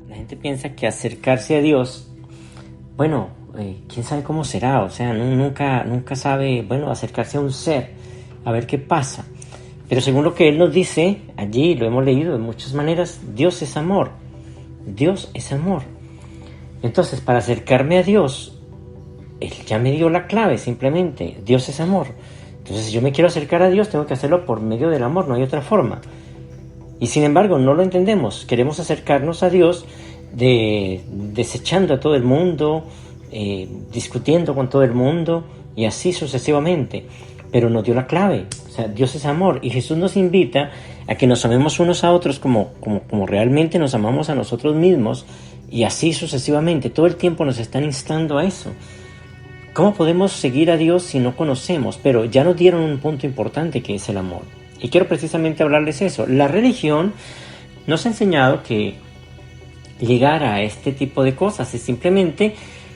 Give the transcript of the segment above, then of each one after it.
la gente piensa que acercarse a Dios, bueno, quién sabe cómo será, o sea, nunca sabe, bueno, acercarse a un ser, a ver qué pasa. Pero según lo que Él nos dice, allí lo hemos leído de muchas maneras, Dios es amor, Dios es amor. Entonces, para acercarme a Dios, Él ya me dio la clave, simplemente, Dios es amor. Entonces, si yo me quiero acercar a Dios, tengo que hacerlo por medio del amor, no hay otra forma. Y sin embargo, no lo entendemos. Queremos acercarnos a Dios desechando a todo el mundo, discutiendo con todo el mundo y así sucesivamente. Pero nos dio la clave. O sea, Dios es amor. Y Jesús nos invita a que nos amemos unos a otros como realmente nos amamos a nosotros mismos y así sucesivamente. Todo el tiempo nos están instando a eso. ¿Cómo podemos seguir a Dios si no conocemos? Pero ya nos dieron un punto importante que es el amor. Y quiero precisamente hablarles eso. La religión nos ha enseñado que llegar a este tipo de cosas es simplemente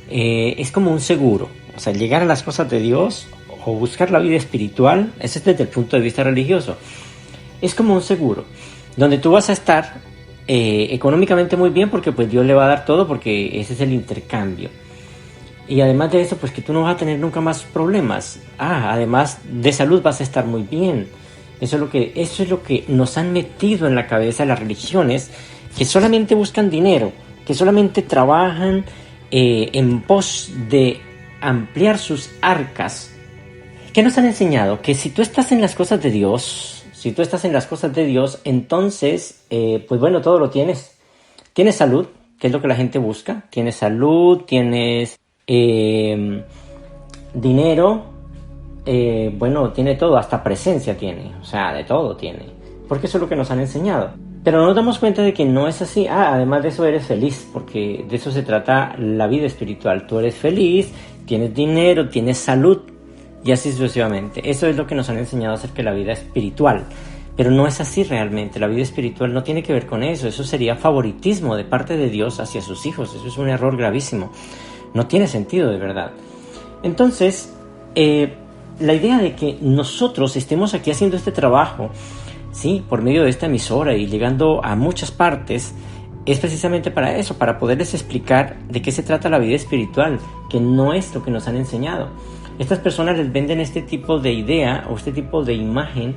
es como un seguro. O sea, llegar a las cosas de Dios o buscar la vida espiritual, ese es desde el punto de vista religioso, es como un seguro, donde tú vas a estar económicamente muy bien porque pues Dios le va a dar todo porque ese es el intercambio. Y además de eso, pues que tú no vas a tener nunca más problemas. Además de salud vas a estar muy bien. Eso es lo que nos han metido en la cabeza las religiones, que solamente buscan dinero, que solamente trabajan en pos de ampliar sus arcas. ¿Qué nos han enseñado? Que si tú estás en las cosas de Dios, entonces, pues bueno, todo lo tienes. Tienes salud, que es lo que la gente busca. Tienes salud, tienes dinero, bueno, tiene todo, hasta presencia tiene, o sea, de todo tiene, porque eso es lo que nos han enseñado. Pero no nos damos cuenta de que no es así. Además de eso eres feliz, porque de eso se trata la vida espiritual. Tú eres feliz, tienes dinero, tienes salud, y así sucesivamente. Eso es lo que nos han enseñado acerca de la vida espiritual. Pero no es así realmente. La vida espiritual no tiene que ver con eso. Eso sería favoritismo de parte de Dios hacia sus hijos. Eso es un error gravísimo. No tiene sentido de verdad. Entonces, la idea de que nosotros estemos aquí haciendo este trabajo, ¿sí?, por medio de esta emisora y llegando a muchas partes, es precisamente para eso, para poderles explicar de qué se trata la vida espiritual, que no es lo que nos han enseñado. Estas personas les venden este tipo de idea o este tipo de imagen,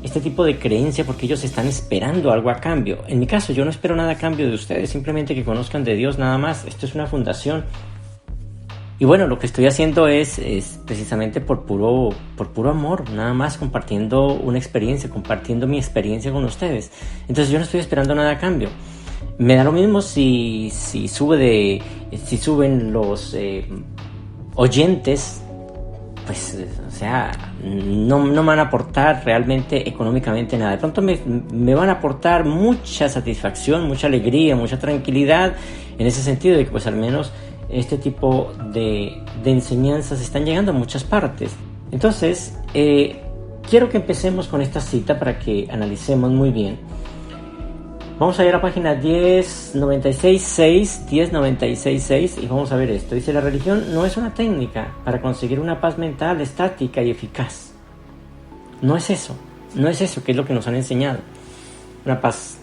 este tipo de creencia, porque ellos están esperando algo a cambio. En mi caso, yo no espero nada a cambio de ustedes, simplemente que conozcan de Dios nada más. Esto es una fundación. Y bueno, lo que estoy haciendo es precisamente por puro amor, nada más compartiendo una experiencia, compartiendo mi experiencia con ustedes. Entonces yo no estoy esperando nada a cambio. Me da lo mismo si suben los oyentes, pues, o sea, no me van a aportar realmente económicamente nada. De pronto me van a aportar mucha satisfacción, mucha alegría, mucha tranquilidad, en ese sentido de que pues al menos este tipo de enseñanzas están llegando a muchas partes. Entonces, quiero que empecemos con esta cita para que analicemos muy bien. Vamos a ir a la página 1096.6 y vamos a ver esto. Dice: la religión no es una técnica para conseguir una paz mental estática y eficaz. No es eso que es lo que nos han enseñado. Una paz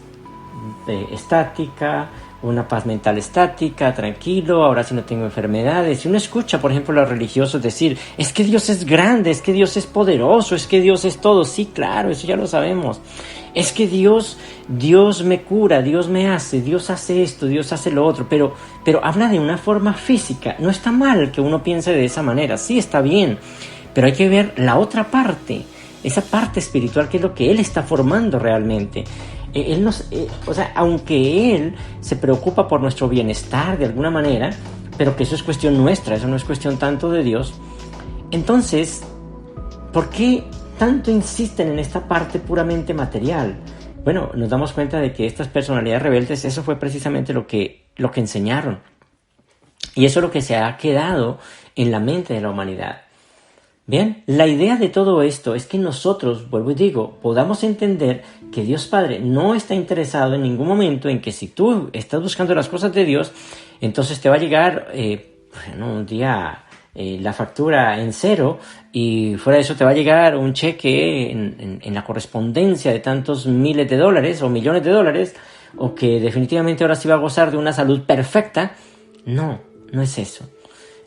estática, una paz mental estática, tranquilo, ahora sí no tengo enfermedades. Si uno escucha, por ejemplo, a los religiosos decir: es que Dios es grande, es que Dios es poderoso, es que Dios es todo. Sí, claro, eso ya lo sabemos. Es que Dios me cura, Dios me hace, Dios hace esto, Dios hace lo otro, pero habla de una forma física. No está mal que uno piense de esa manera, sí está bien, pero hay que ver la otra parte, esa parte espiritual, que es lo que Él está formando realmente. Él aunque Él se preocupa por nuestro bienestar de alguna manera, pero que eso es cuestión nuestra, eso no es cuestión tanto de Dios. Entonces, ¿por qué tanto insisten en esta parte puramente material? Bueno, nos damos cuenta de que estas personalidades rebeldes, eso fue precisamente lo que enseñaron. Y eso es lo que se ha quedado en la mente de la humanidad. Bien, la idea de todo esto es que nosotros, vuelvo y digo, podamos entender que Dios Padre no está interesado en ningún momento en que si tú estás buscando las cosas de Dios, entonces te va a llegar un día la factura en cero, y fuera de eso te va a llegar un cheque en la correspondencia de tantos miles de dólares o millones de dólares, o que definitivamente ahora sí va a gozar de una salud perfecta. No, no es eso.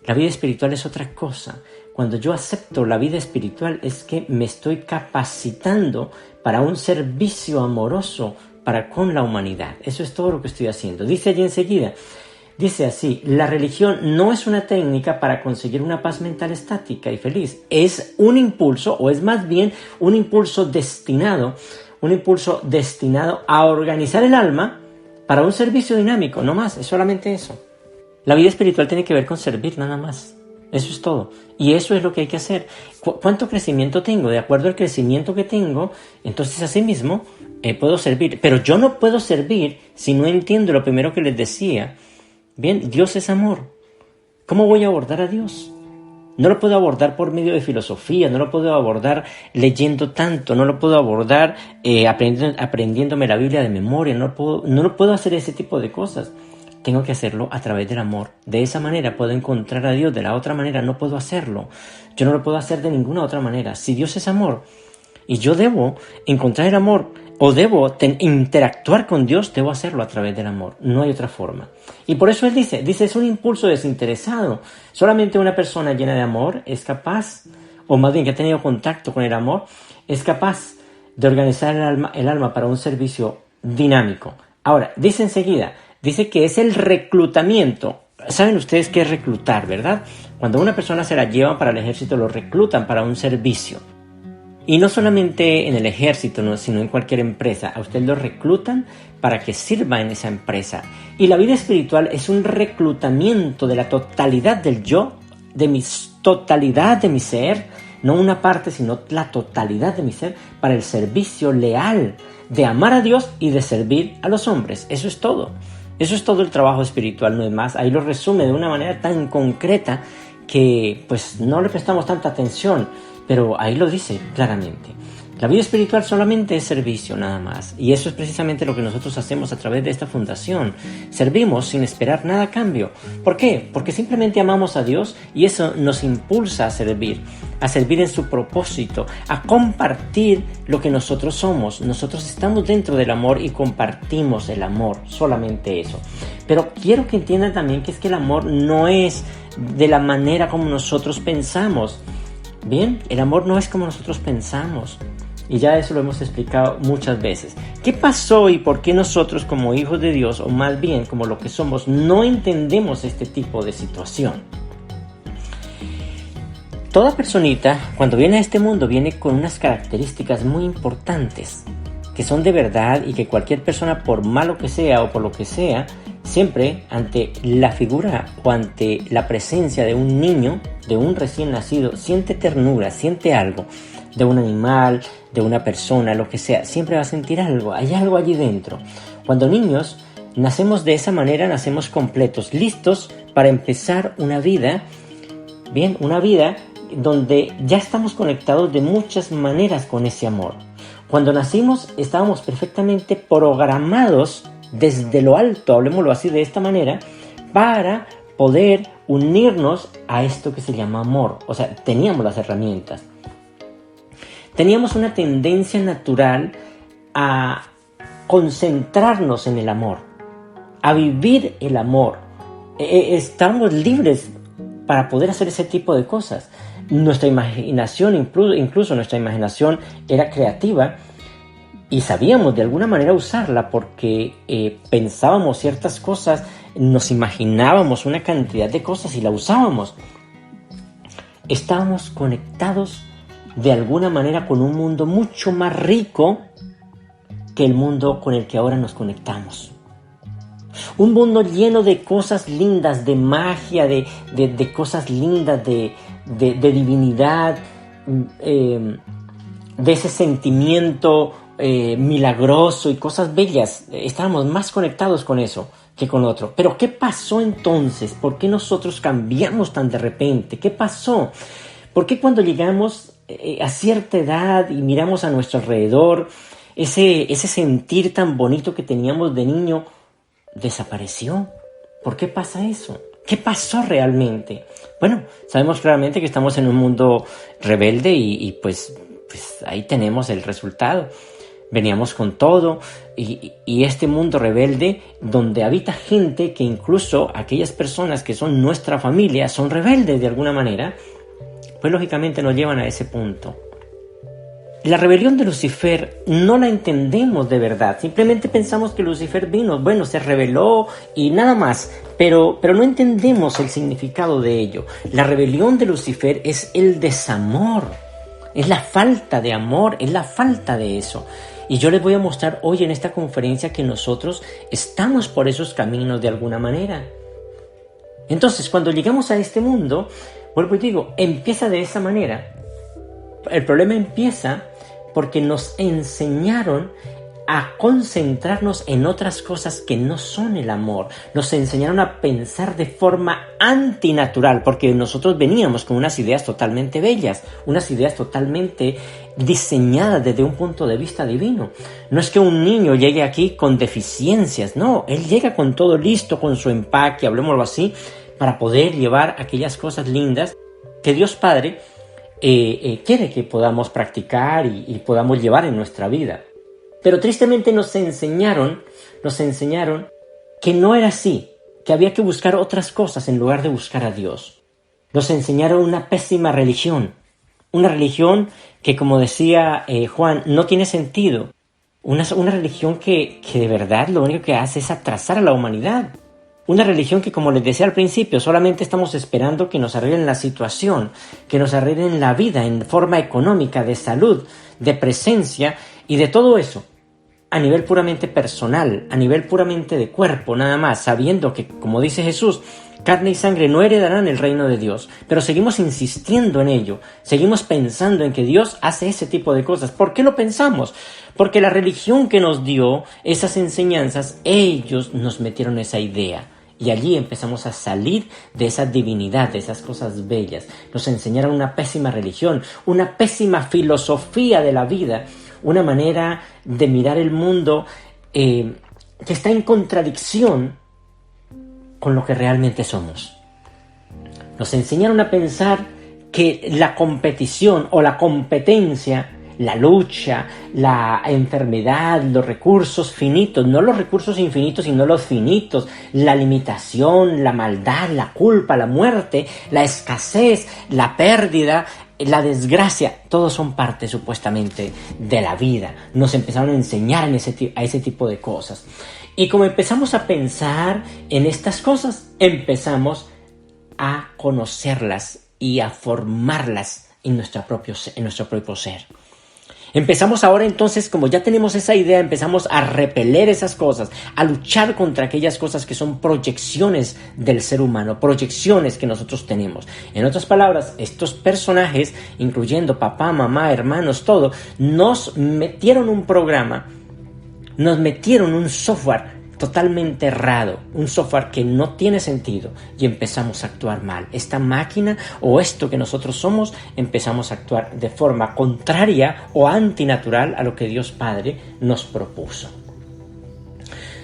La vida espiritual es otra cosa. Cuando yo acepto la vida espiritual es que me estoy capacitando para un servicio amoroso para con la humanidad. Eso es todo lo que estoy haciendo. Dice allí enseguida, dice así: la religión no es una técnica para conseguir una paz mental estática y feliz. Es un impulso, o es más bien un impulso destinado a organizar el alma para un servicio dinámico, no más, es solamente eso. La vida espiritual tiene que ver con servir, nada más. Eso es todo. Y eso es lo que hay que hacer. ¿Cuánto crecimiento tengo? De acuerdo al crecimiento que tengo, entonces así mismo puedo servir. Pero yo no puedo servir si no entiendo lo primero que les decía. Bien, Dios es amor. ¿Cómo voy a abordar a Dios? No lo puedo abordar por medio de filosofía, no lo puedo abordar leyendo tanto, no lo puedo abordar aprendiéndome la Biblia de memoria, no lo puedo hacer ese tipo de cosas. Tengo que hacerlo a través del amor. De esa manera puedo encontrar a Dios, de la otra manera no puedo hacerlo. Yo no lo puedo hacer de ninguna otra manera. Si Dios es amor y yo debo encontrar el amor o debo interactuar con Dios, debo hacerlo a través del amor. No hay otra forma. Y por eso Él dice, es un impulso desinteresado. Solamente una persona llena de amor es capaz, o más bien que ha tenido contacto con el amor, es capaz de organizar el alma para un servicio dinámico. Ahora, dice enseguida, dice que es el reclutamiento. ¿Saben ustedes qué es reclutar, verdad? Cuando una persona se la llevan para el ejército, lo reclutan para un servicio. Y no solamente en el ejército, ¿no?, sino en cualquier empresa. A usted lo reclutan para que sirva en esa empresa. Y la vida espiritual es un reclutamiento de la totalidad del yo, de mi totalidad de mi ser, no una parte, sino la totalidad de mi ser, para el servicio leal de amar a Dios y de servir a los hombres. Eso es todo. Eso es todo el trabajo espiritual, no es más. Ahí lo resume de una manera tan concreta que pues no le prestamos tanta atención, pero ahí lo dice claramente. La vida espiritual solamente es servicio, nada más. Y eso es precisamente lo que nosotros hacemos a través de esta fundación. Servimos sin esperar nada a cambio. ¿Por qué? Porque simplemente amamos a Dios y eso nos impulsa a servir en su propósito, a compartir lo que nosotros somos. Nosotros estamos dentro del amor y compartimos el amor, solamente eso. Pero quiero que entiendan también que es que el amor no es de la manera como nosotros pensamos. Bien, el amor no es como nosotros pensamos. Y ya eso lo hemos explicado muchas veces. ¿Qué pasó y por qué nosotros como hijos de Dios, o más bien como lo que somos, no entendemos este tipo de situación? Toda personita, cuando viene a este mundo, viene con unas características muy importantes, que son de verdad y que cualquier persona, por malo que sea o por lo que sea, siempre ante la figura o ante la presencia de un niño, de un recién nacido, siente ternura, siente algo. De un animal, de una persona, lo que sea, siempre va a sentir algo, hay algo allí dentro. Cuando niños nacemos de esa manera, nacemos completos, listos para empezar una vida, bien, una vida donde ya estamos conectados de muchas maneras con ese amor. Cuando nacimos estábamos perfectamente programados desde lo alto, hablemoslo así de esta manera, para poder unirnos a esto que se llama amor. O sea, teníamos las herramientas. Teníamos una tendencia natural a concentrarnos en el amor, a vivir el amor. Estábamos libres para poder hacer ese tipo de cosas. Nuestra imaginación, incluso nuestra imaginación era creativa y sabíamos de alguna manera usarla porque pensábamos ciertas cosas, nos imaginábamos una cantidad de cosas y la usábamos. Estábamos conectados de alguna manera con un mundo mucho más rico que el mundo con el que ahora nos conectamos. Un mundo lleno de cosas lindas, de magia, de cosas lindas, de divinidad, de ese sentimiento milagroso y cosas bellas. Estábamos más conectados con eso que con otro. Pero ¿qué pasó entonces? ¿Por qué nosotros cambiamos tan de repente? ¿Qué pasó? ¿Por qué cuando llegamos a cierta edad y miramos a nuestro alrededor, ese sentir tan bonito que teníamos de niño desapareció? ¿Por qué pasa eso? ¿Qué pasó realmente? Bueno, sabemos claramente que estamos en un mundo rebelde y pues ahí tenemos el resultado. Veníamos con todo y este mundo rebelde donde habita gente que incluso aquellas personas que son nuestra familia son rebeldes de alguna manera, pues lógicamente nos llevan a ese punto. La rebelión de Lucifer no la entendemos de verdad, simplemente pensamos que Lucifer vino, bueno, se rebeló y nada más, pero no entendemos el significado de ello. La rebelión de Lucifer es el desamor, es la falta de amor, es la falta de eso. Y yo les voy a mostrar hoy en esta conferencia que nosotros estamos por esos caminos de alguna manera. Entonces, cuando llegamos a este mundo, vuelvo y digo, empieza de esa manera. El problema empieza porque nos enseñaron a concentrarnos en otras cosas que no son el amor. Nos enseñaron a pensar de forma antinatural, porque nosotros veníamos con unas ideas totalmente bellas, unas ideas totalmente diseñadas desde un punto de vista divino. No es que un niño llegue aquí con deficiencias, no, él llega con todo listo, con su empaque, hablemoslo así, para poder llevar aquellas cosas lindas que Dios Padre quiere que podamos practicar y podamos llevar en nuestra vida. Pero tristemente nos enseñaron que no era así, que había que buscar otras cosas en lugar de buscar a Dios. Nos enseñaron una pésima religión, una religión que, como decía Juan, no tiene sentido. Una religión que de verdad lo único que hace es atrasar a la humanidad. Una religión que, como les decía al principio, solamente estamos esperando que nos arreglen la situación, que nos arreglen la vida en forma económica, de salud, de presencia y de todo eso. A nivel puramente personal, a nivel puramente de cuerpo, nada más, sabiendo que, como dice Jesús, carne y sangre no heredarán el reino de Dios, pero seguimos insistiendo en ello, seguimos pensando en que Dios hace ese tipo de cosas. ¿Por qué lo pensamos? Porque la religión que nos dio esas enseñanzas, ellos nos metieron esa idea. Y allí empezamos a salir de esa divinidad, de esas cosas bellas. Nos enseñaron una pésima religión, una pésima filosofía de la vida, una manera de mirar el mundo que está en contradicción con lo que realmente somos. Nos enseñaron a pensar que la competición o la competencia, la lucha, la enfermedad, los recursos finitos, no los recursos infinitos, sino los finitos, la limitación, la maldad, la culpa, la muerte, la escasez, la pérdida, la desgracia, todos son parte supuestamente de la vida. Nos empezaron a enseñar a ese tipo de cosas. Y como empezamos a pensar en estas cosas, empezamos a conocerlas y a formarlas en nuestro propio ser. Empezamos ahora entonces, como ya tenemos esa idea, empezamos a repeler esas cosas, a luchar contra aquellas cosas que son proyecciones del ser humano, proyecciones que nosotros tenemos. En otras palabras, estos personajes, incluyendo papá, mamá, hermanos, todo, nos metieron un programa, nos metieron un software totalmente errado, un software que no tiene sentido y empezamos a actuar mal. Esta máquina o esto que nosotros somos, empezamos a actuar de forma contraria o antinatural a lo que Dios Padre nos propuso.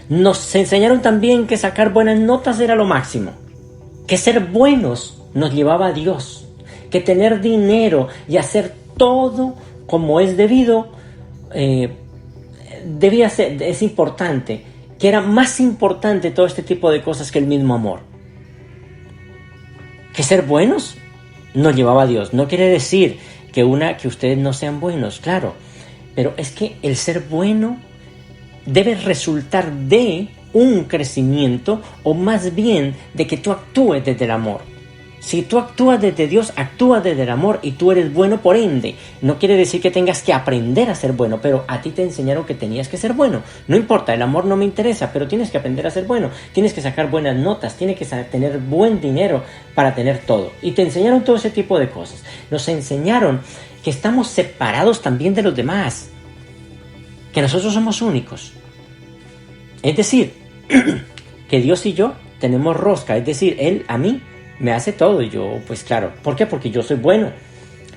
Nos enseñaron también que sacar buenas notas era lo máximo, que ser buenos nos llevaba a Dios, que tener dinero y hacer todo como es debido debía ser, es importante, que era más importante todo este tipo de cosas que el mismo amor. Que ser buenos nos llevaba a Dios. No quiere decir que ustedes no sean buenos, claro, pero es que el ser bueno debe resultar de un crecimiento, o más bien de que tú actúes desde el amor. Si tú actúas desde Dios, actúa desde el amor y tú eres bueno por ende. No quiere decir que tengas que aprender a ser bueno, pero a ti te enseñaron que tenías que ser bueno. No importa, el amor no me interesa, pero tienes que aprender a ser bueno. Tienes que sacar buenas notas, tienes que tener buen dinero para tener todo. Y te enseñaron todo ese tipo de cosas. Nos enseñaron que estamos separados también de los demás, que nosotros somos únicos. Es decir, que Dios y yo tenemos rosca, es decir, Él a mí me hace todo y yo, pues claro, ¿por qué? Porque yo soy bueno.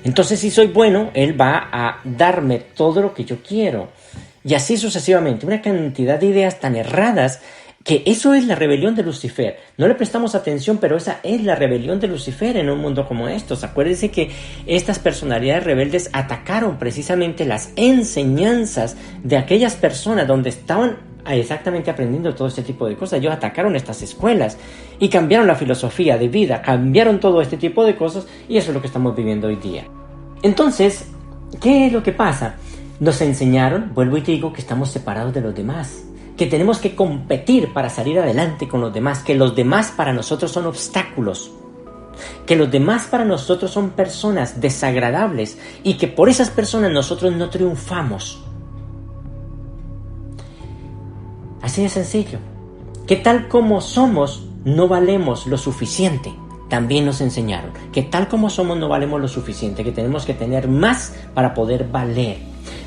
Entonces, si soy bueno, Él va a darme todo lo que yo quiero. Y así sucesivamente, una cantidad de ideas tan erradas Que eso es la rebelión de Lucifer. No le prestamos atención, pero esa es la rebelión de Lucifer en un mundo como estos. Acuérdense que estas personalidades rebeldes atacaron precisamente las enseñanzas de aquellas personas donde estaban exactamente aprendiendo todo este tipo de cosas. Ellos atacaron estas escuelas y cambiaron la filosofía de vida, cambiaron todo este tipo de cosas, y eso es lo que estamos viviendo hoy día. Entonces, ¿qué es lo que pasa? Nos enseñaron, vuelvo y te digo, que estamos separados de los demás, que tenemos que competir para salir adelante con los demás, que los demás para nosotros son obstáculos, que los demás para nosotros son personas desagradables y que por esas personas nosotros no triunfamos. Así de sencillo. Que tal como somos no valemos lo suficiente. También nos enseñaron que tal como somos no valemos lo suficiente, que tenemos que tener más para poder valer.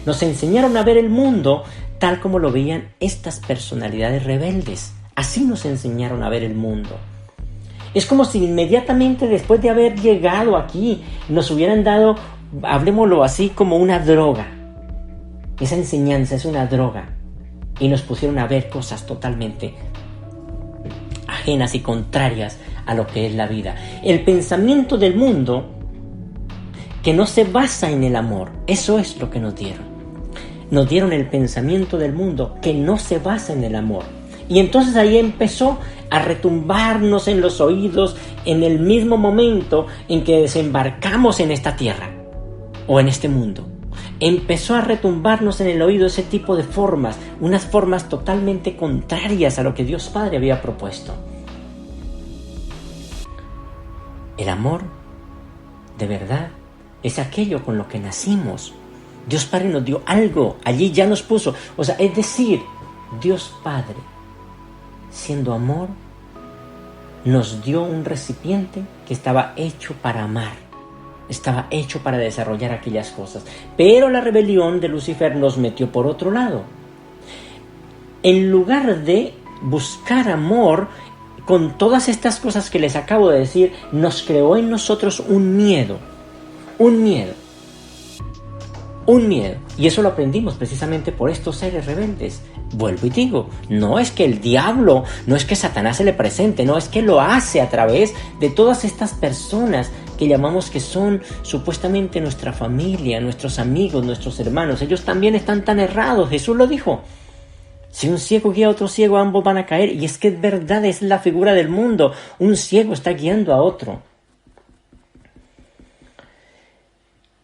Nos enseñaron a ver el mundo tal como lo veían estas personalidades rebeldes. Así nos enseñaron a ver el mundo. Es como si inmediatamente después de haber llegado aquí nos hubieran dado, hablemoslo así, como una droga. Esa enseñanza es una droga. Y nos pusieron a ver cosas totalmente ajenas y contrarias a lo que es la vida. El pensamiento del mundo que no se basa en el amor. Eso es lo que nos dieron. Nos dieron el pensamiento del mundo que no se basa en el amor. Y entonces ahí empezó a retumbarnos en los oídos en el mismo momento en que desembarcamos en esta tierra o en este mundo. Empezó a retumbarnos en el oído ese tipo de formas, unas formas totalmente contrarias a lo que Dios Padre había propuesto. El amor, de verdad, es aquello con lo que nacimos. Dios Padre nos dio algo, allí ya nos puso. O sea, es decir, Dios Padre, siendo amor, nos dio un recipiente que estaba hecho para amar. Estaba hecho para desarrollar aquellas cosas. Pero la rebelión de Lucifer nos metió por otro lado. En lugar de buscar amor, con todas estas cosas que les acabo de decir, nos creó en nosotros un miedo. Un miedo. Un miedo. Y eso lo aprendimos precisamente por estos seres rebeldes. Vuelvo y digo, no es que el diablo, no es que Satanás se le presente, no es que lo hace a través de todas estas personas que llamamos que son supuestamente nuestra familia, nuestros amigos, nuestros hermanos. Ellos también están tan errados. Jesús lo dijo. Si un ciego guía a otro ciego, ambos van a caer. Y es que es verdad, es la figura del mundo. Un ciego está guiando a otro.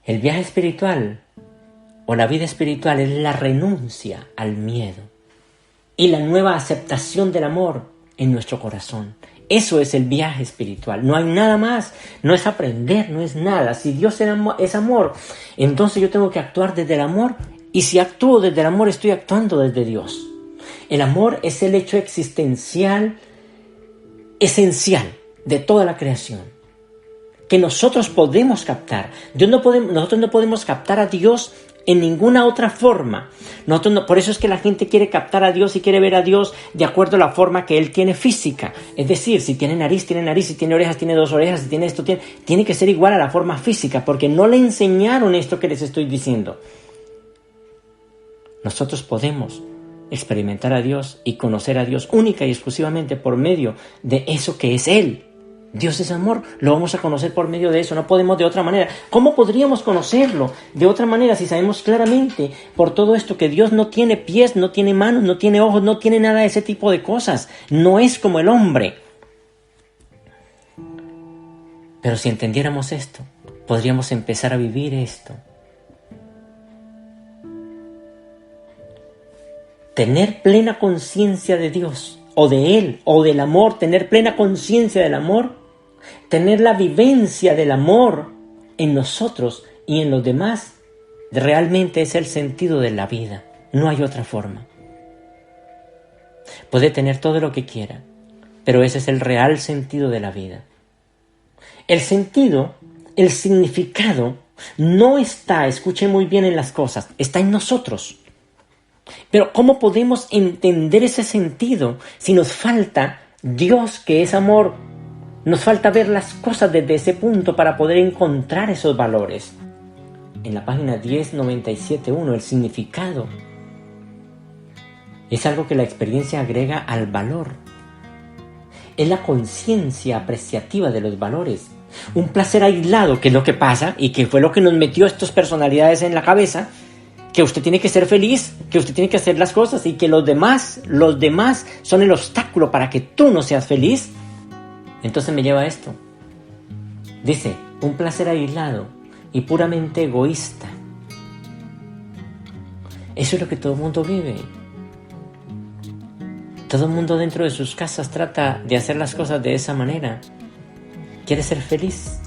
El viaje espiritual o la vida espiritual es la renuncia al miedo y la nueva aceptación del amor en nuestro corazón. Eso es el viaje espiritual. No hay nada más. No es aprender, no es nada. Si Dios es amor, entonces yo tengo que actuar desde el amor. Y si actúo desde el amor, estoy actuando desde Dios. El amor es el hecho existencial, esencial de toda la creación, que nosotros podemos captar. Nosotros no podemos captar a Dios en ninguna otra forma. Por eso es que la gente quiere captar a Dios y quiere ver a Dios de acuerdo a la forma que Él tiene física. Es decir, si tiene nariz, si tiene orejas, tiene dos orejas, si tiene esto, tiene que ser igual a la forma física, porque no le enseñaron esto que les estoy diciendo. Nosotros podemos experimentar a Dios y conocer a Dios única y exclusivamente por medio de eso que es Él. Dios es amor, lo vamos a conocer por medio de eso, no podemos de otra manera. ¿Cómo podríamos conocerlo de otra manera si sabemos claramente por todo esto que Dios no tiene pies, no tiene manos, no tiene ojos, no tiene nada de ese tipo de cosas? No es como el hombre. Pero si entendiéramos esto, podríamos empezar a vivir esto. Tener plena conciencia de Dios, o de Él, o del amor, tener plena conciencia del amor, tener la vivencia del amor en nosotros y en los demás, realmente es el sentido de la vida. No hay otra forma. Puede tener todo lo que quiera, pero ese es el real sentido de la vida. El sentido, el significado, no está, escuchen muy bien, en las cosas, está en nosotros. Pero ¿cómo podemos entender ese sentido si nos falta Dios, que es amor? Nos falta ver las cosas desde ese punto para poder encontrar esos valores. En la página 1097.1, el significado Es algo que la experiencia agrega al valor. Es la conciencia apreciativa de los valores. Un placer aislado, que es lo que pasa y que fue lo que nos metió a estas personalidades en la cabeza, que usted tiene que ser feliz, que usted tiene que hacer las cosas y que los demás son el obstáculo para que tú no seas feliz. Entonces me lleva a esto. Dice, un placer aislado y puramente egoísta. Eso es lo que todo el mundo vive. Todo el mundo dentro de sus casas trata de hacer las cosas de esa manera. Quiere ser feliz.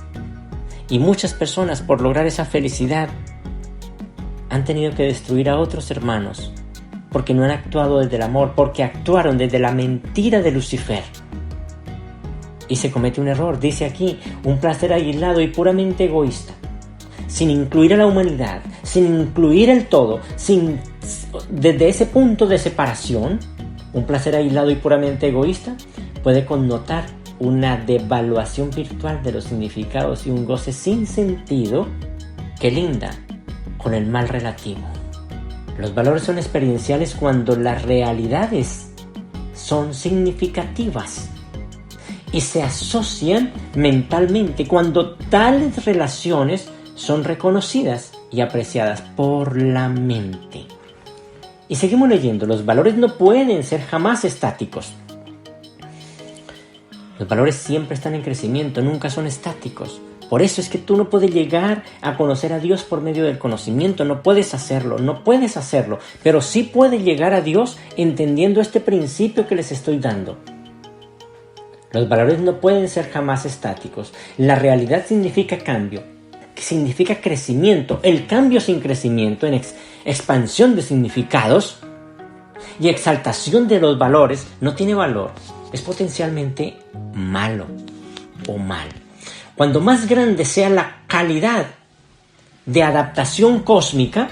Y muchas personas, por lograr esa felicidad, han tenido que destruir a otros hermanos, porque no han actuado desde el amor, porque actuaron desde la mentira de Lucifer. Y se comete un error, dice aquí, un placer aislado y puramente egoísta, sin incluir a la humanidad, sin incluir el todo, desde ese punto de separación. Un placer aislado y puramente egoísta puede connotar una devaluación virtual de los significados y un goce sin sentido que linda con el mal relativo. Los valores son experienciales cuando las realidades son significativas y se asocian mentalmente cuando tales relaciones son reconocidas y apreciadas por la mente. Y seguimos leyendo, los valores no pueden ser jamás estáticos. Los valores siempre están en crecimiento, nunca son estáticos. Por eso es que tú no puedes llegar a conocer a Dios por medio del conocimiento, no puedes hacerlo, pero sí puedes llegar a Dios entendiendo este principio que les estoy dando. Los valores no pueden ser jamás estáticos. La realidad significa cambio, significa crecimiento. El cambio sin crecimiento, en expansión de significados y exaltación de los valores, no tiene valor. Es potencialmente malo o mal. Cuando más grande sea la calidad de adaptación cósmica,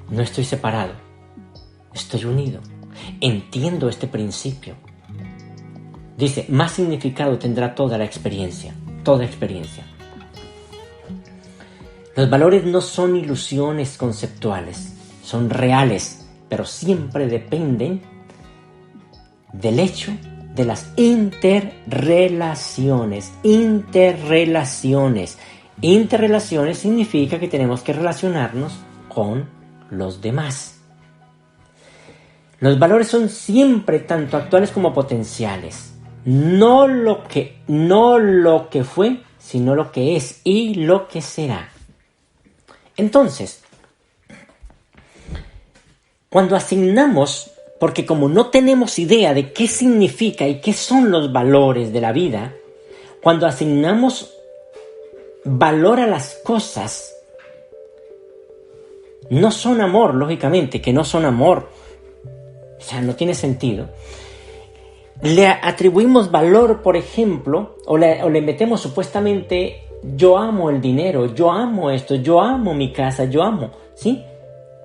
no estoy separado, estoy unido. Entiendo este principio. Dice, más significado tendrá toda la experiencia, toda experiencia. Los valores no son ilusiones conceptuales, son reales, pero siempre dependen del hecho de las interrelaciones. Interrelaciones significa que tenemos que relacionarnos con los demás. Los valores son siempre tanto actuales como potenciales. No lo que fue, sino lo que es y lo que será. Entonces, cuando asignamos, porque como no tenemos idea de qué significa y qué son los valores de la vida, cuando asignamos valor a las cosas, no son amor, lógicamente, que no son amor, o sea, no tiene sentido. Le atribuimos valor, por ejemplo, o le metemos supuestamente, yo amo el dinero, yo amo esto, yo amo mi casa, yo amo, ¿sí?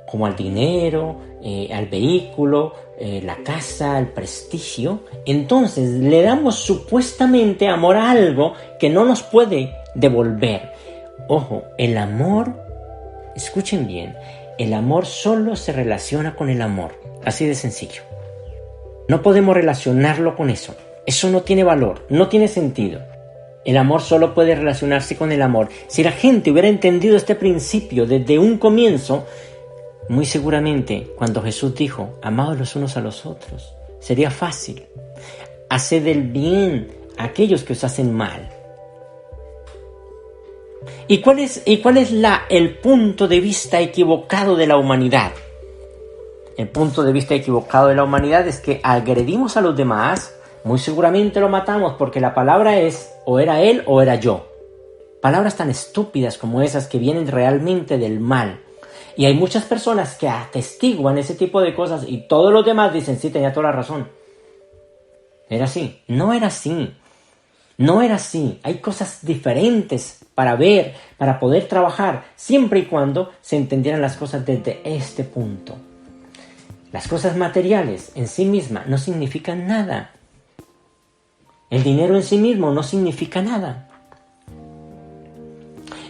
Como al dinero, al vehículo, la casa, el prestigio. Entonces le damos supuestamente amor a algo que no nos puede devolver. Ojo, el amor, escuchen bien, el amor solo se relaciona con el amor, así de sencillo. No podemos relacionarlo con eso. Eso no tiene valor, no tiene sentido. El amor solo puede relacionarse con el amor. Si la gente hubiera entendido este principio desde un comienzo, muy seguramente cuando Jesús dijo, amaos los unos a los otros, sería fácil. Haced el bien a aquellos que os hacen mal. ¿Y cuál es el punto de vista equivocado de la humanidad? El punto de vista equivocado de la humanidad es que agredimos a los demás, muy seguramente lo matamos porque la palabra es o era él o era yo. Palabras tan estúpidas como esas que vienen realmente del mal. Y hay muchas personas que atestiguan ese tipo de cosas y todos los demás dicen, sí, tenía toda la razón. Era así. No era así. No era así. Hay cosas diferentes para ver, para poder trabajar, siempre y cuando se entendieran las cosas desde este punto. Las cosas materiales en sí mismas no significan nada. El dinero en sí mismo no significa nada.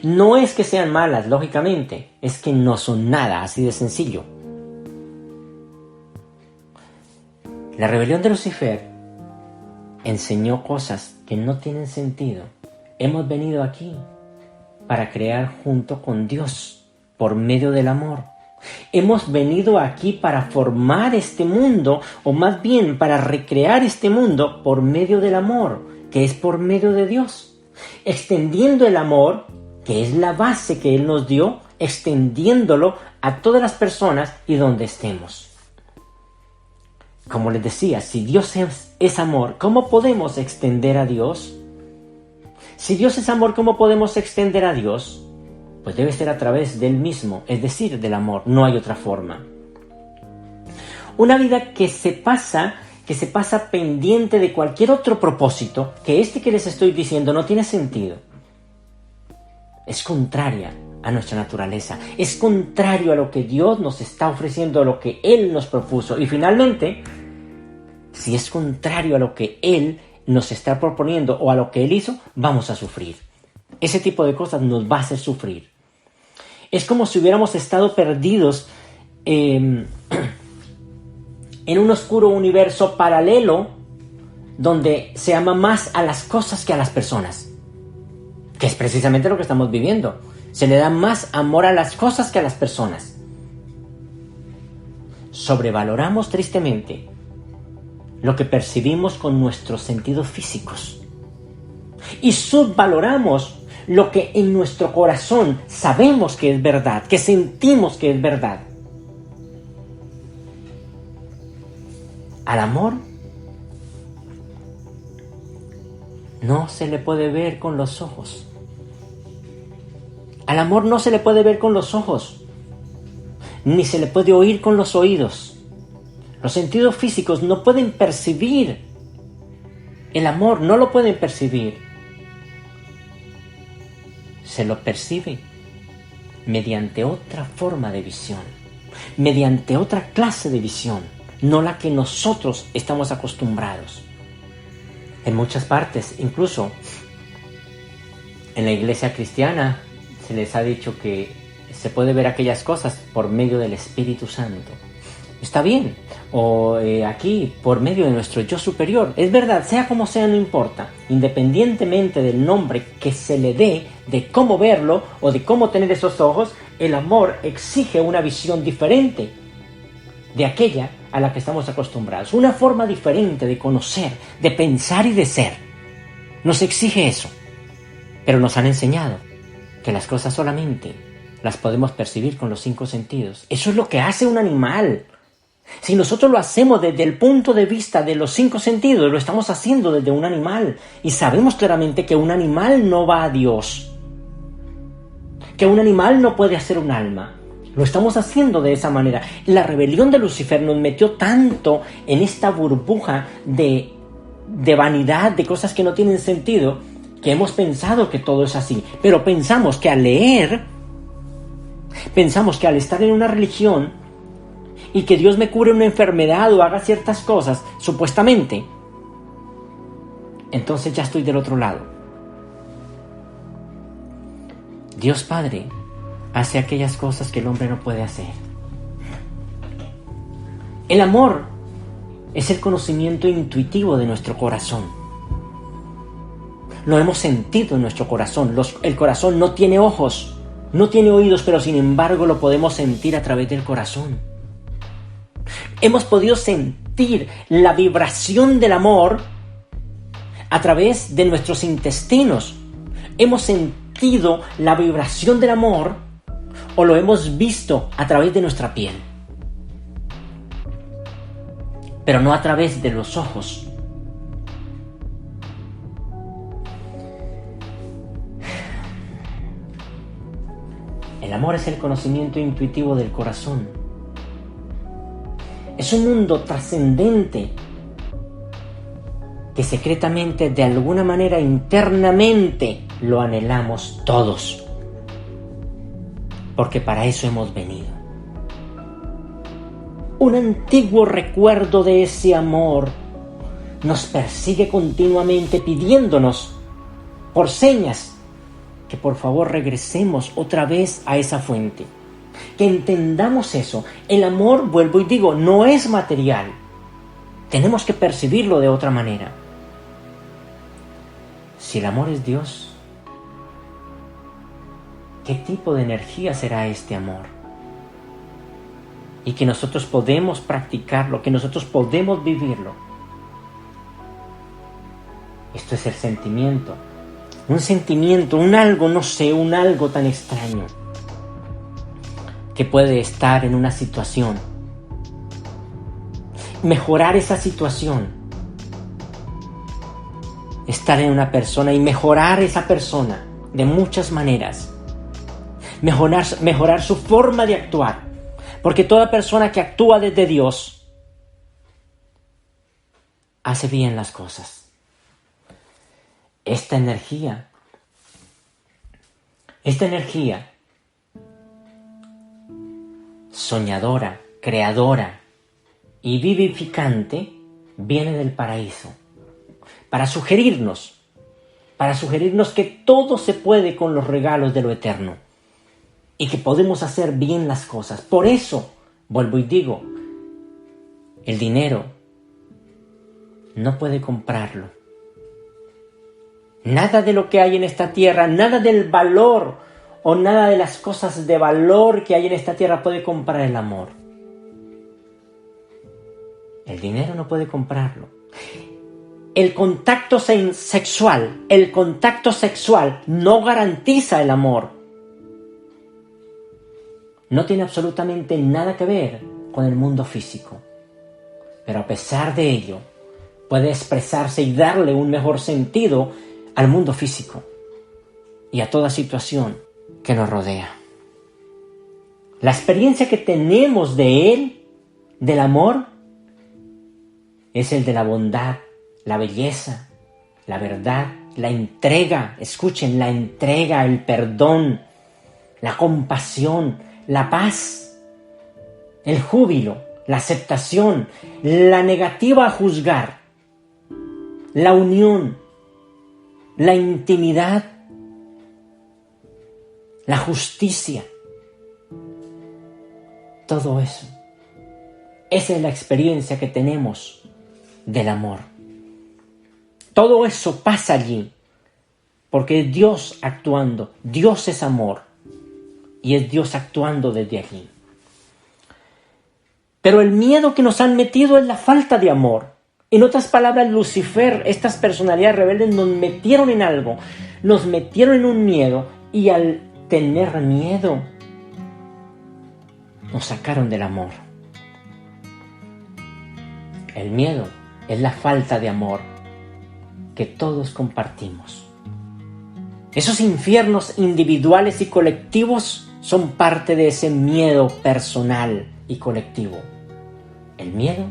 No es que sean malas, lógicamente, es que no son nada, así de sencillo. La rebelión de Lucifer enseñó cosas que no tienen sentido. Hemos venido aquí para crear junto con Dios por medio del amor. Hemos venido aquí para formar este mundo, o más bien para recrear este mundo por medio del amor, que es por medio de Dios. Extendiendo el amor, que es la base que Él nos dio, extendiéndolo a todas las personas y donde estemos. Como les decía, si Dios es amor, ¿cómo podemos extender a Dios? Si Dios es amor, ¿cómo podemos extender a Dios? Pues debe ser a través del mismo, es decir, del amor. No hay otra forma. Una vida que se pasa pendiente de cualquier otro propósito, que que les estoy diciendo no tiene sentido. Es contraria a nuestra naturaleza. Es contrario a lo que Dios nos está ofreciendo, a lo que Él nos propuso. Y finalmente, si es contrario a lo que Él nos está proponiendo o a lo que Él hizo, vamos a sufrir. Ese tipo de cosas nos va a hacer sufrir. Es como si hubiéramos estado perdidos en un oscuro universo paralelo donde se ama más a las cosas que a las personas. Que es precisamente lo que estamos viviendo. Se le da más amor a las cosas que a las personas. Sobrevaloramos tristemente lo que percibimos con nuestros sentidos físicos. Y subvaloramos lo que en nuestro corazón sabemos que es verdad, que sentimos que es verdad. Al amor no se le puede ver con los ojos. Al amor no se le puede ver con los ojos, ni se le puede oír con los oídos. Los sentidos físicos no pueden percibir el amor, no lo pueden percibir. Se lo percibe mediante otra forma de visión, mediante otra clase de visión, no la que nosotros estamos acostumbrados. En muchas partes, incluso en la iglesia cristiana, se les ha dicho que se puede ver aquellas cosas por medio del Espíritu Santo. Está bien. O aquí, por medio de nuestro yo superior. Es verdad, sea como sea, no importa. Independientemente del nombre que se le dé, de cómo verlo o de cómo tener esos ojos, el amor exige una visión diferente de aquella a la que estamos acostumbrados. Una forma diferente de conocer, de pensar y de ser. Nos exige eso. Pero nos han enseñado que las cosas solamente las podemos percibir con los 5 sentidos. Eso es lo que hace un animal. Si nosotros lo hacemos desde el punto de vista de los 5 sentidos, lo estamos haciendo desde un animal. Y sabemos claramente que un animal no va a Dios. Que un animal no puede hacer un alma. Lo estamos haciendo de esa manera. La rebelión de Lucifer nos metió tanto en esta burbuja de vanidad, de cosas que no tienen sentido, que hemos pensado que todo es así. Pero pensamos que al leer, pensamos que al estar en una religión y que Dios me cure una enfermedad o haga ciertas cosas, supuestamente, entonces ya estoy del otro lado. Dios Padre hace aquellas cosas que el hombre no puede hacer. El amor es el conocimiento intuitivo de nuestro corazón. Lo hemos sentido en nuestro corazón. El corazón no tiene ojos, no tiene oídos, pero sin embargo lo podemos sentir a través del corazón. Hemos podido sentir la vibración del amor a través de nuestros intestinos. Hemos sentido la vibración del amor o lo hemos visto a través de nuestra piel, pero no a través de los ojos. El amor es el conocimiento intuitivo del corazón. Es un mundo trascendente que secretamente, de alguna manera, internamente, lo anhelamos todos. Porque para eso hemos venido. Un antiguo recuerdo de ese amor nos persigue continuamente pidiéndonos, por señas, que por favor regresemos otra vez a esa fuente. Que entendamos eso. El amor, vuelvo y digo, no es material. Tenemos que percibirlo de otra manera. Si el amor es Dios, ¿qué tipo de energía será este amor? Y que nosotros podemos practicarlo, que nosotros podemos vivirlo. Esto es el sentimiento. Un sentimiento, un algo, no sé, un algo tan extraño que puede estar en una situación. Mejorar esa situación. Estar en una persona y mejorar esa persona de muchas maneras. Mejorar su forma de actuar. Porque toda persona que actúa desde Dios hace bien las cosas. Esta energía soñadora, creadora y vivificante viene del paraíso para sugerirnos que todo se puede con los regalos de lo eterno y que podemos hacer bien las cosas. Por eso, vuelvo y digo, el dinero no puede comprarlo. Nada de lo que hay en esta tierra, nada del valor o nada de las cosas de valor que hay en esta tierra puede comprar el amor. El dinero no puede comprarlo. El contacto sexual no garantiza el amor. No tiene absolutamente nada que ver con el mundo físico. Pero a pesar de ello, puede expresarse y darle un mejor sentido al mundo físico y a toda situación que nos rodea. La experiencia que tenemos de él, del amor, es el de la bondad, la belleza, la verdad, la entrega. Escuchen, la entrega, el perdón, la compasión, la paz, el júbilo, la aceptación, la negativa a juzgar, la unión, la intimidad, la justicia. Todo eso. Esa es la experiencia que tenemos del amor. Todo eso pasa allí porque es Dios actuando. Dios es amor y es Dios actuando desde allí. Pero el miedo que nos han metido es la falta de amor. En otras palabras, Lucifer, estas personalidades rebeldes nos metieron en algo, nos metieron en un miedo y al tener miedo nos sacaron del amor. El miedo es la falta de amor que todos compartimos. Esos infiernos individuales y colectivos son parte de ese miedo personal y colectivo. El miedo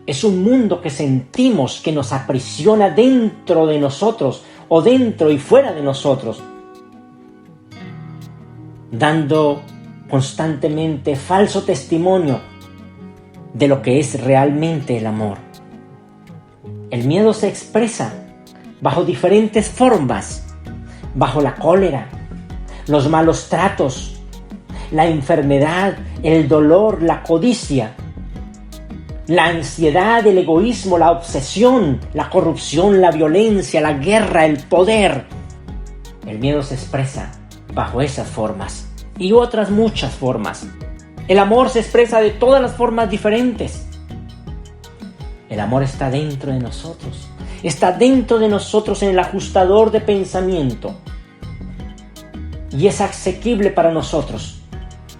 es un mundo que sentimos que nos aprisiona dentro de nosotros o dentro y fuera de nosotros, dando constantemente falso testimonio de lo que es realmente el amor. El miedo se expresa bajo diferentes formas, bajo la cólera, los malos tratos, la enfermedad, el dolor, la codicia, la ansiedad, el egoísmo, la obsesión, la corrupción, la violencia, la guerra, el poder. El miedo se expresa bajo esas formas y otras muchas formas. El amor se expresa de todas las formas diferentes. El amor está dentro de nosotros. Está dentro de nosotros en el ajustador de pensamiento. Y es asequible para nosotros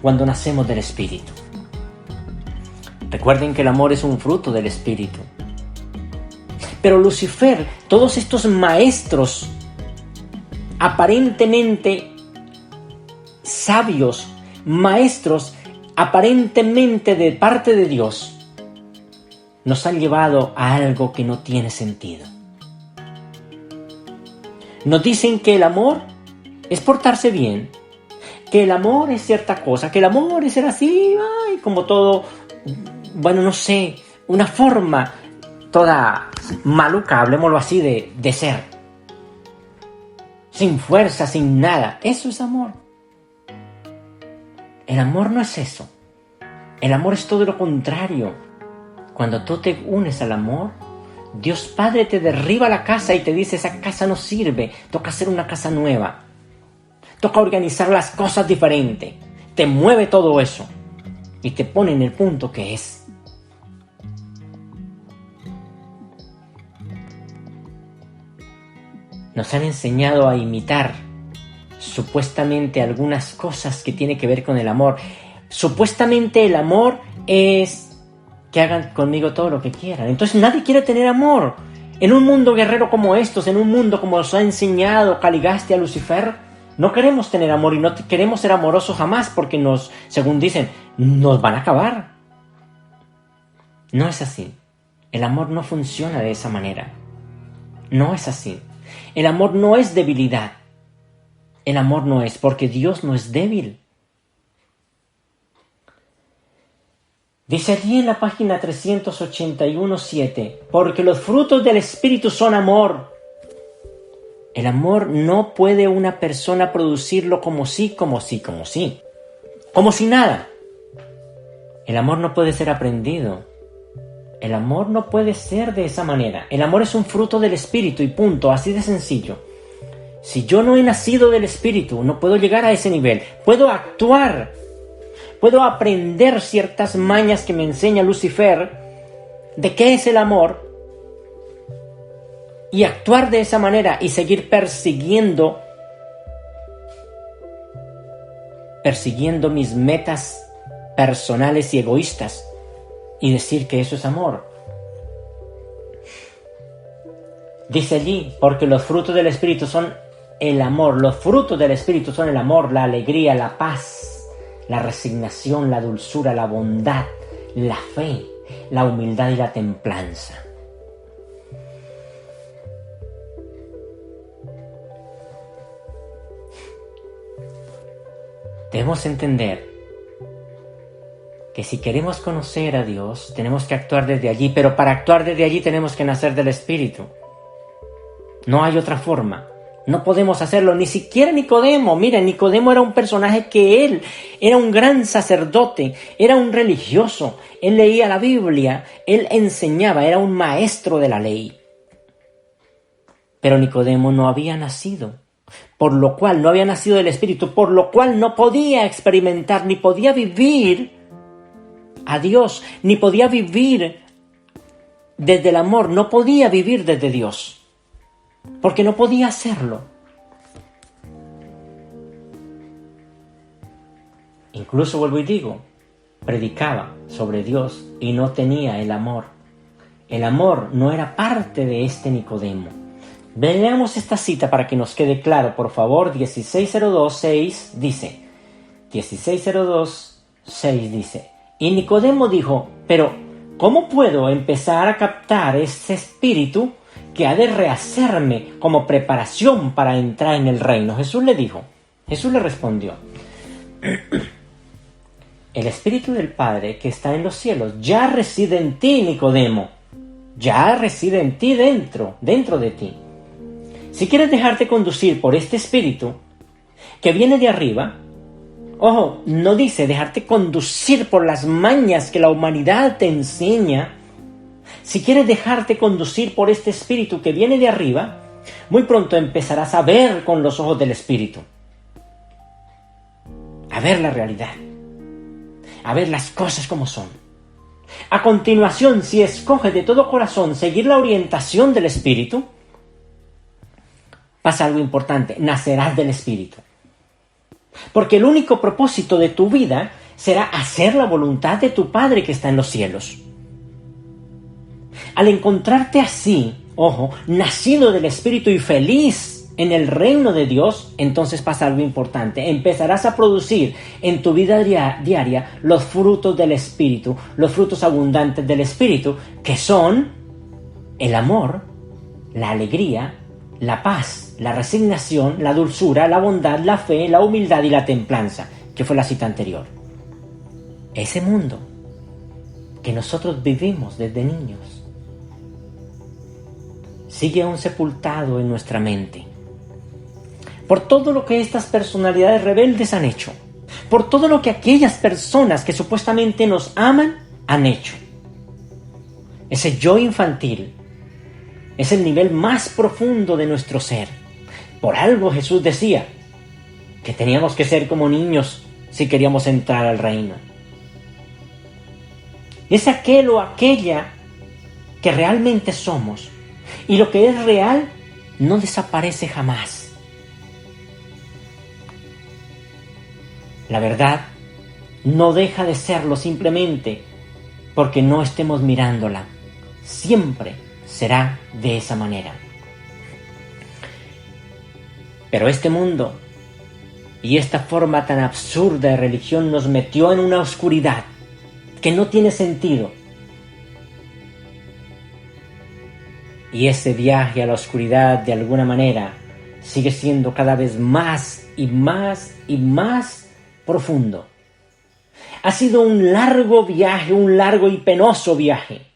cuando nacemos del Espíritu. Recuerden que el amor es un fruto del Espíritu. Pero Lucifer, todos estos maestros aparentemente sabios, maestros aparentemente de parte de Dios, nos han llevado a algo que no tiene sentido. Nos dicen que el amor es portarse bien, que el amor es cierta cosa, que el amor es ser así, como todo, bueno, no sé, una forma toda maluca, hablemoslo así, de ser. Sin fuerza, sin nada. Eso es amor. El amor no es eso. El amor es todo lo contrario. Cuando tú te unes al amor, Dios Padre te derriba la casa y te dice, esa casa no sirve, toca hacer una casa nueva. Toca organizar las cosas diferente. Te mueve todo eso y te pone en el punto que es. Nos han enseñado a imitar supuestamente algunas cosas que tienen que ver con el amor. Supuestamente el amor es que hagan conmigo todo lo que quieran. Entonces nadie quiere tener amor. En un mundo guerrero como estos, en un mundo como nos ha enseñado Caligastia, Lucifer, no queremos tener amor y no queremos ser amorosos jamás porque según dicen, nos van a acabar. No es así. El amor no funciona de esa manera. No es así. El amor no es debilidad. El amor no es, porque Dios no es débil. Dice allí en la página 381:7, porque los frutos del Espíritu son amor. El amor no puede una persona producirlo como si nada. El amor no puede ser aprendido. El amor no puede ser de esa manera. El amor es un fruto del Espíritu y punto, así de sencillo. Si yo no he nacido del Espíritu, no puedo llegar a ese nivel. Puedo actuar, puedo aprender ciertas mañas que me enseña Lucifer de qué es el amor y actuar de esa manera y seguir persiguiendo mis metas personales y egoístas y decir que eso es amor. Dice allí, porque los frutos del Espíritu son el amor. Los frutos del Espíritu son el amor, la alegría, la paz, la resignación, la dulzura, la bondad, la fe, la humildad y la templanza. Debemos entender que si queremos conocer a Dios, tenemos que actuar desde allí, pero para actuar desde allí tenemos que nacer del Espíritu. No hay otra forma. No podemos hacerlo, ni siquiera Nicodemo. Miren, Nicodemo era un personaje que él era un gran sacerdote, era un religioso, él leía la Biblia, él enseñaba, era un maestro de la ley. Pero Nicodemo no había nacido, por lo cual no había nacido del Espíritu, por lo cual no podía experimentar, ni podía vivir a Dios, ni podía vivir desde el amor, no podía vivir desde Dios. Porque no podía hacerlo. Incluso vuelvo y digo, predicaba sobre Dios y no tenía el amor. El amor no era parte de este Nicodemo. Veamos esta cita para que nos quede claro, por favor. 16:02:6 dice, 16:02:6 dice, y Nicodemo dijo, pero ¿cómo puedo empezar a captar ese espíritu que ha de rehacerme como preparación para entrar en el reino? Jesús le respondió, el Espíritu del Padre que está en los cielos ya reside en ti, Nicodemo, ya reside en ti dentro de ti. Si quieres dejarte conducir por este Espíritu que viene de arriba, ojo, no dice dejarte conducir por las mañas que la humanidad te enseña. Si quieres dejarte conducir por este Espíritu que viene de arriba, muy pronto empezarás a ver con los ojos del Espíritu. A ver la realidad. A ver las cosas como son. A continuación, si escoges de todo corazón seguir la orientación del Espíritu, pasa algo importante, nacerás del Espíritu. Porque el único propósito de tu vida será hacer la voluntad de tu Padre que está en los cielos. Al encontrarte así, ojo, nacido del Espíritu y feliz en el reino de Dios, entonces pasa algo importante. Empezarás a producir en tu vida diaria los frutos del Espíritu, los frutos abundantes del Espíritu, que son el amor, la alegría, la paz, la resignación, la dulzura, la bondad, la fe, la humildad y la templanza, que fue la cita anterior. Ese mundo que nosotros vivimos desde niños sigue aún sepultado en nuestra mente. Por todo lo que estas personalidades rebeldes han hecho, por todo lo que aquellas personas que supuestamente nos aman han hecho. ese yo infantil, es el nivel más profundo de nuestro ser. Por algo Jesús decía que teníamos que ser como niños si queríamos entrar al reino. Es aquel o aquella que realmente somos. Y lo que es real no desaparece jamás. La verdad no deja de serlo simplemente porque no estemos mirándola. Siempre será de esa manera. Pero este mundo y esta forma tan absurda de religión nos metió en una oscuridad que no tiene sentido. Y ese viaje a la oscuridad, de alguna manera, sigue siendo cada vez más y más y más profundo. Ha sido un largo viaje, un largo y penoso viaje.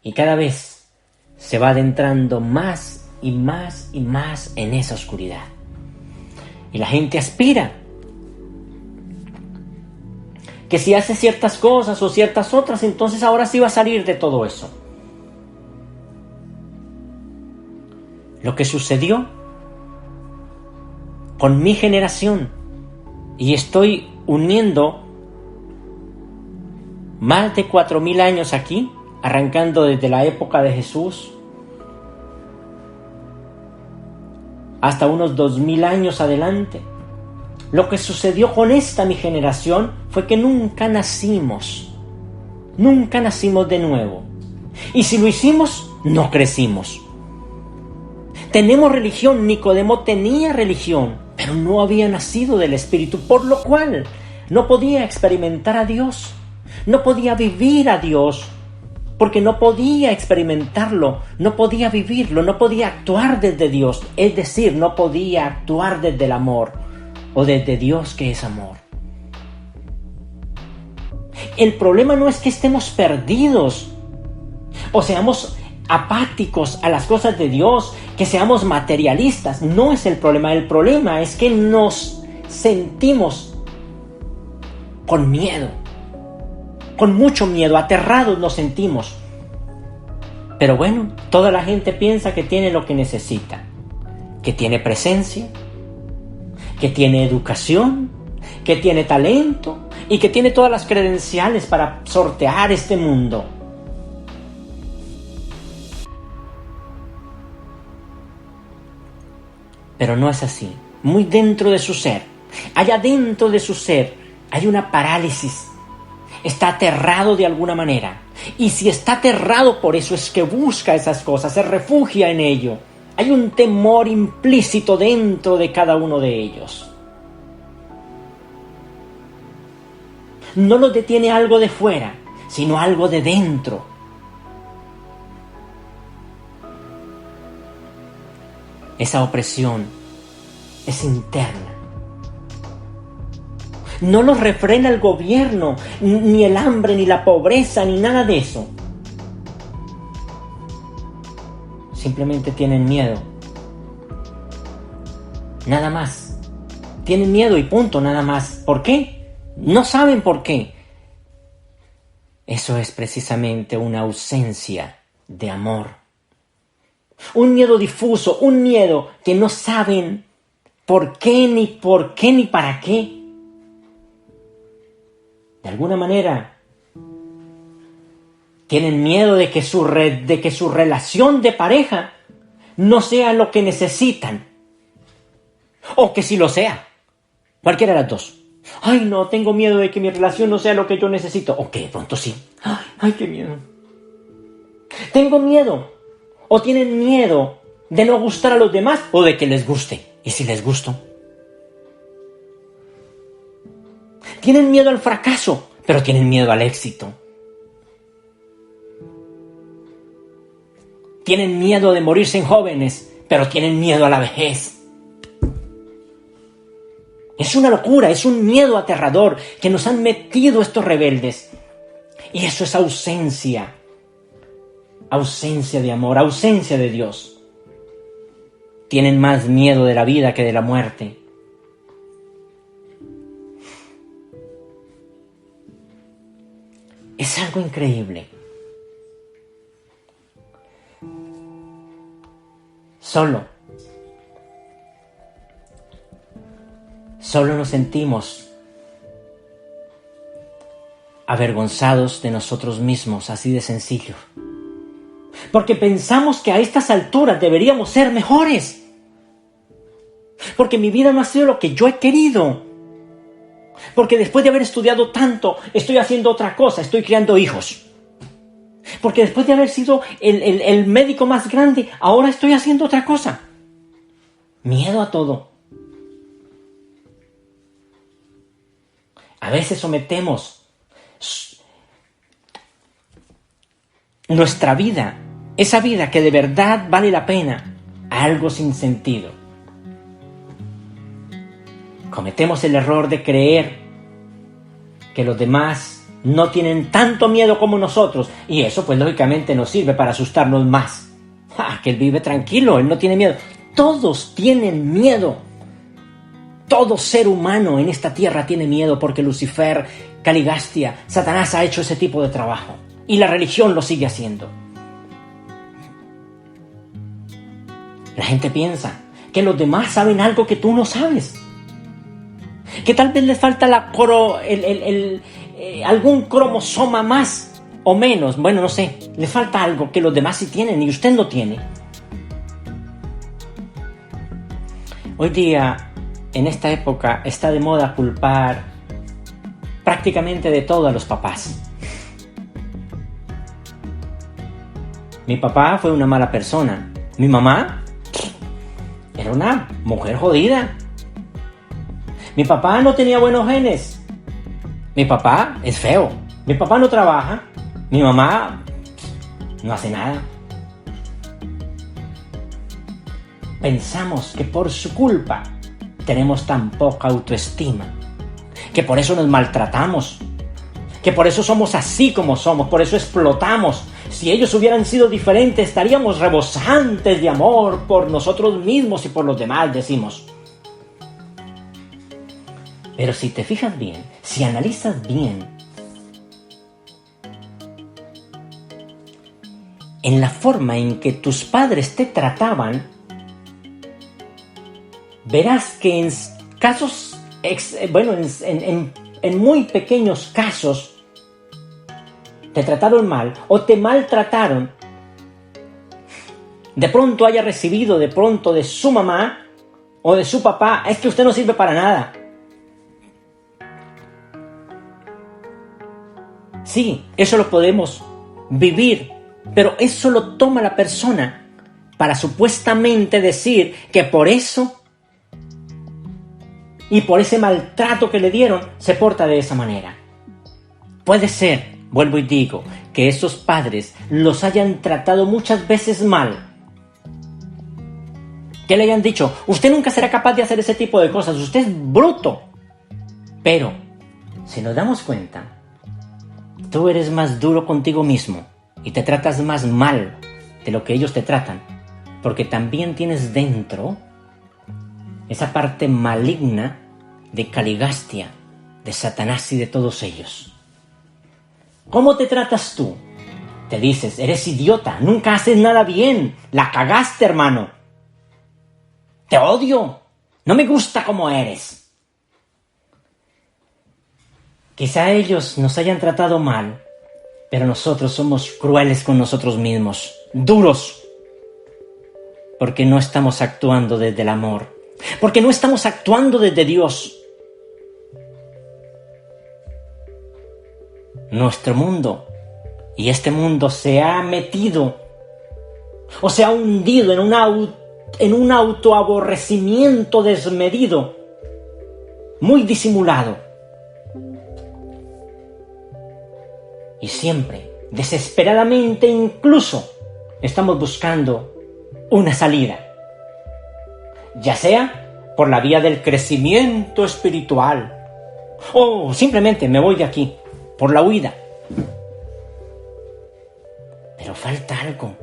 Y cada vez se va adentrando más y más y más en esa oscuridad. Y la gente aspira que si hace ciertas cosas o ciertas otras, entonces ahora sí va a salir de todo eso. Lo que sucedió con mi generación, y estoy uniendo más de 4.000 años aquí, arrancando desde la época de Jesús hasta unos 2.000 años adelante. Lo que sucedió con mi generación fue que nunca nacimos de nuevo. Y si lo hicimos, no crecimos. Tenemos religión, Nicodemo tenía religión, pero no había nacido del Espíritu, por lo cual no podía experimentar a Dios, no podía vivir a Dios, porque no podía experimentarlo, no podía vivirlo, no podía actuar desde Dios, es decir, no podía actuar desde el amor o desde Dios que es amor. El problema no es que estemos perdidos o seamos apáticos a las cosas de Dios, que seamos materialistas. No es el problema es que nos sentimos con miedo, con mucho miedo, aterrados nos sentimos. Pero bueno, toda la gente piensa que tiene lo que necesita, que tiene presencia, que tiene educación, que tiene talento y que tiene todas las credenciales para sortear este mundo. Pero no es así. Muy dentro de su ser, allá dentro de su ser, hay una parálisis. Está aterrado de alguna manera. Y si está aterrado, por eso es que busca esas cosas, se refugia en ello. Hay un temor implícito dentro de cada uno de ellos. No lo detiene algo de fuera, sino algo de dentro. Esa opresión es interna. No los refrena el gobierno, ni el hambre, ni la pobreza, ni nada de eso. Simplemente tienen miedo. Nada más. Tienen miedo y punto, nada más. ¿Por qué? No saben por qué. Eso es precisamente una ausencia de amor. Un miedo difuso, un miedo que no saben por qué, ni para qué. De alguna manera, tienen miedo de que su relación de pareja no sea lo que necesitan. O que sí lo sea. Cualquiera de las dos. Ay, no, tengo miedo de que mi relación no sea lo que yo necesito. O que de pronto sí. Ay, qué miedo. Tengo miedo. O tienen miedo de no gustar a los demás o de que les guste. ¿Y si les gusto? Tienen miedo al fracaso, pero tienen miedo al éxito. Tienen miedo de morirse en jóvenes, pero tienen miedo a la vejez. Es una locura, es un miedo aterrador que nos han metido estos rebeldes. Y eso es ausencia. Ausencia de amor, ausencia de Dios. Tienen más miedo de la vida que de la muerte. Es algo increíble. Solo nos sentimos avergonzados de nosotros mismos, así de sencillo. Porque pensamos que a estas alturas deberíamos ser mejores. Porque mi vida no ha sido lo que yo he querido. Porque después de haber estudiado tanto, estoy haciendo otra cosa, estoy criando hijos. Porque después de haber sido el médico más grande, ahora estoy haciendo otra cosa. Miedo a todo. A veces sometemos nuestra vida, esa vida que de verdad vale la pena, a algo sin sentido. Cometemos el error de creer que los demás no tienen tanto miedo como nosotros, y eso pues lógicamente nos sirve para asustarnos más. Que él vive tranquilo, él no tiene miedo. Todos tienen miedo. Todo ser humano en esta tierra tiene miedo porque Lucifer, Caligastia, Satanás ha hecho ese tipo de trabajo. Y la religión lo sigue haciendo. La gente piensa que los demás saben algo que tú no sabes. Que tal vez les falta algún cromosoma más o menos. Bueno, no sé. Les falta algo que los demás sí tienen y usted no tiene. Hoy día, en esta época, está de moda culpar prácticamente de todo a los papás. Mi papá fue una mala persona. Mi mamá era una mujer jodida. Mi papá no tenía buenos genes. Mi papá es feo. Mi papá no trabaja. Mi mamá no hace nada. Pensamos que por su culpa tenemos tan poca autoestima, que por eso nos maltratamos, que por eso somos así como somos, por eso explotamos. Si ellos hubieran sido diferentes, estaríamos rebosantes de amor por nosotros mismos y por los demás, decimos. Pero si te fijas bien, si analizas bien, en la forma en que tus padres te trataban, verás que en casos, en muy pequeños casos, te trataron mal o te maltrataron. De pronto haya recibido de su mamá o de su papá: es que usted no sirve para nada. Sí, eso lo podemos vivir, pero eso lo toma la persona para supuestamente decir que por eso y por ese maltrato que le dieron se porta de esa manera. Puede ser, vuelvo y digo, que esos padres los hayan tratado muchas veces mal. Que le hayan dicho: usted nunca será capaz de hacer ese tipo de cosas, usted es bruto. Pero, si nos damos cuenta, tú eres más duro contigo mismo y te tratas más mal de lo que ellos te tratan, porque también tienes dentro esa parte maligna de Caligastia, de Satanás y de todos ellos. ¿Cómo te tratas tú? Te dices: eres idiota, nunca haces nada bien, la cagaste, hermano. Te odio, no me gusta cómo eres. Quizá ellos nos hayan tratado mal, pero nosotros somos crueles con nosotros mismos, duros, porque no estamos actuando desde el amor, porque no estamos actuando desde Dios. Nuestro mundo y este mundo se ha metido o se ha hundido en un autoaborrecimiento desmedido, muy disimulado. Y siempre, desesperadamente incluso, estamos buscando una salida. Ya sea por la vía del crecimiento espiritual o simplemente me voy de aquí, por la huida. Pero falta algo.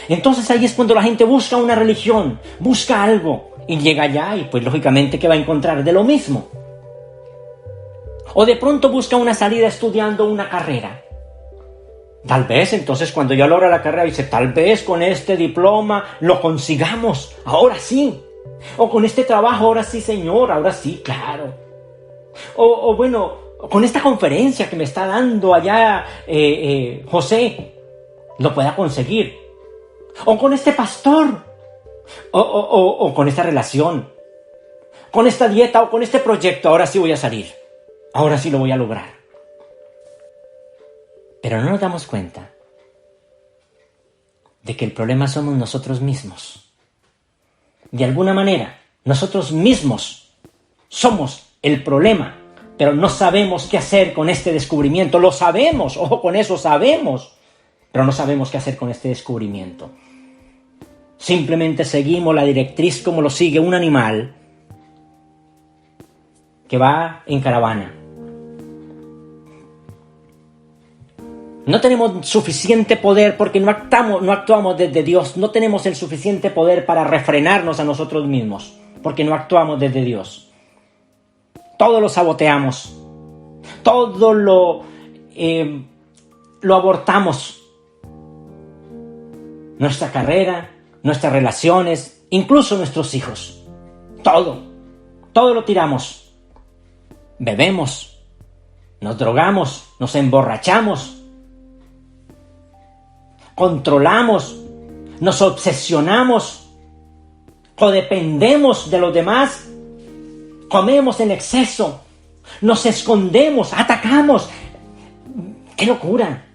Entonces ahí es cuando la gente busca una religión, busca algo y llega allá y pues lógicamente ¿qué va a encontrar? De lo mismo. O de pronto busca una salida estudiando una carrera. Tal vez entonces cuando yo logre la carrera, dice, tal vez con este diploma lo consigamos, ahora sí. O con este trabajo, ahora sí, Señor, ahora sí, claro. O bueno, con esta conferencia que me está dando allá José, lo pueda conseguir. O con este pastor, o con esta relación, con esta dieta o con este proyecto, ahora sí voy a salir. Ahora sí lo voy a lograr. Pero no nos damos cuenta de que el problema somos nosotros mismos. De alguna manera, nosotros mismos somos el problema, pero no sabemos qué hacer con este descubrimiento. Lo sabemos, ojo con eso, sabemos, pero no sabemos qué hacer con este descubrimiento. Simplemente seguimos la directriz como lo sigue un animal que va en caravana. No tenemos suficiente poder porque no actuamos desde Dios. No tenemos el suficiente poder para refrenarnos a nosotros mismos porque no actuamos desde Dios. Todo lo saboteamos. Todo lo abortamos. Nuestra carrera, nuestras relaciones, incluso nuestros hijos. Todo lo tiramos. Bebemos, nos drogamos, nos emborrachamos, controlamos, nos obsesionamos, codependemos de los demás, comemos en exceso, nos escondemos, atacamos. ¡Qué locura!